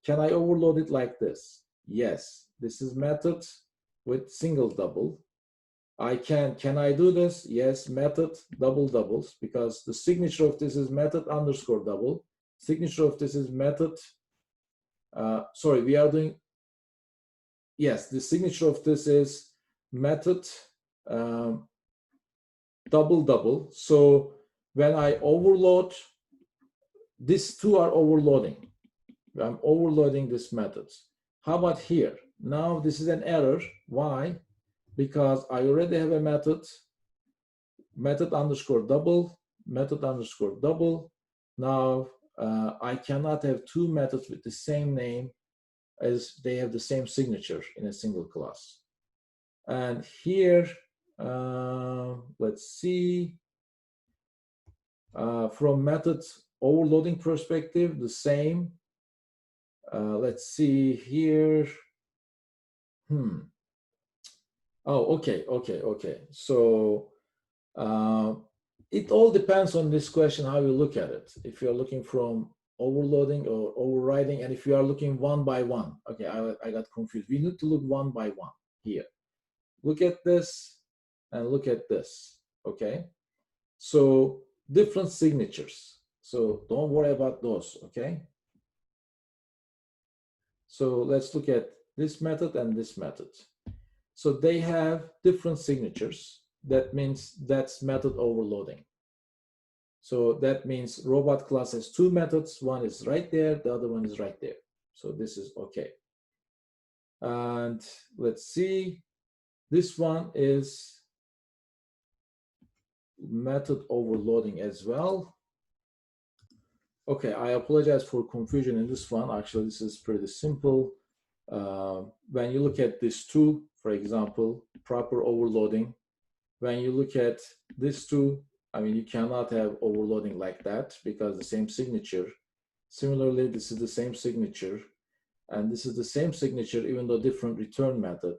can I overload it like this? Yes, this is method with single double. Can I do this? Yes, method double doubles, because the signature of this is method underscore double. Signature of this is method, yes, the signature of this is method double double. So when I overload, these two are overloading. I'm overloading this methods. How about here? Now this is an error. Why? Because I already have a method underscore double, method underscore double. Now I cannot have two methods with the same name as they have the same signature in a single class. And here, let's see. From method overloading perspective, the same. Let's see here. Oh, okay. So it all depends on this question, how you look at it. If you're looking from overloading or overriding, and if you are looking one by one. Okay, I got confused. We need to look one by one here. Look at this and look at this, okay? So different signatures. So don't worry about those, okay? So let's look at this method and this method. So they have different signatures. That means that's method overloading. So that means robot class has two methods. One is right there, the other one is right there. So this is okay. And let's see, this one is method overloading as well. Okay, I apologize for confusion in this one. Actually, this is pretty simple. When you look at these two, for example, proper overloading, when you look at these two, I mean, you cannot have overloading like that because the same signature. Similarly, this is the same signature, and this is the same signature, even though different return method.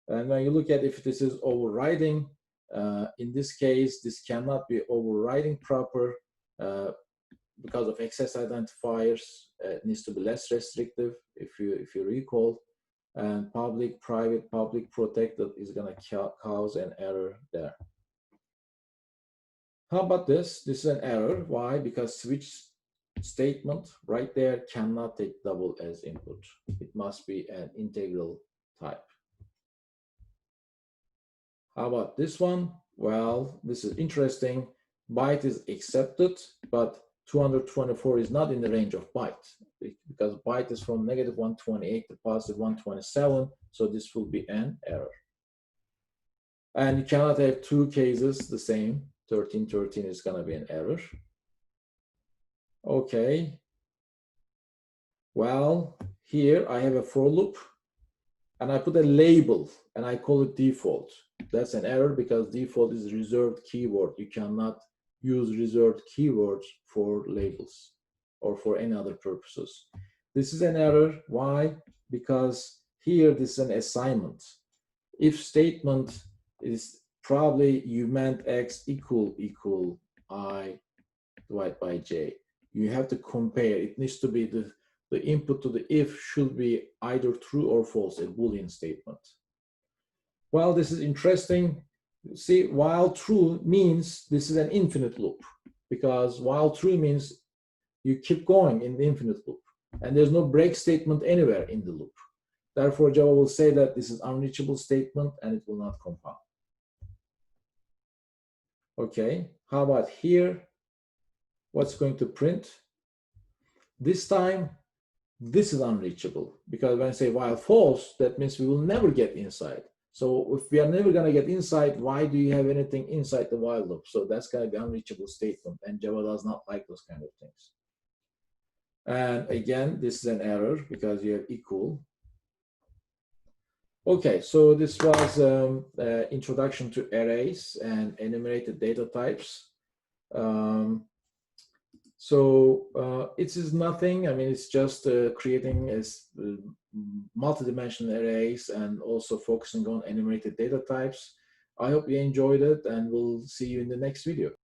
And when you look at if this is overriding, in this case, this cannot be overriding proper because of excess identifiers. It needs to be less restrictive, if you recall. And public, private, public protected is going to cause an error there. How about this? This is an error. Why? Because switch statement right there cannot take double as input. It must be an integral type. How about this one? Well, this is interesting. Byte is accepted, but 224 is not in the range of byte because byte is from -128 to +127. So this will be an error. And you cannot have two cases the same. 1313 is going to be an error. Okay. Well, here I have a for loop and I put a label and I call it default. That's an error because default is reserved keyword. You cannot use reserved keywords for labels or for any other purposes. This is an error. Why? Because here this is an assignment. If statement is probably you meant x equal I divided by j. You have to compare. It needs to be the input to the if should be either true or false, a Boolean statement. Well, this is interesting. See, while true means this is an infinite loop because while true means you keep going in the infinite loop and there's no break statement anywhere in the loop. Therefore, Java will say that this is unreachable statement and it will not compound. Okay, how about here? What's going to print? This time, this is unreachable because when I say while false, that means we will never get inside. So if we are never going to get inside, why do you have anything inside the while loop? So that's going to be unreachable statement, and Java does not like those kind of things. And again, this is an error because you have equal. Okay, so this was introduction to arrays and enumerated data types. It is nothing. I mean, it's just creating multi-dimensional arrays and also focusing on enumerated data types. I hope you enjoyed it, and we'll see you in the next video.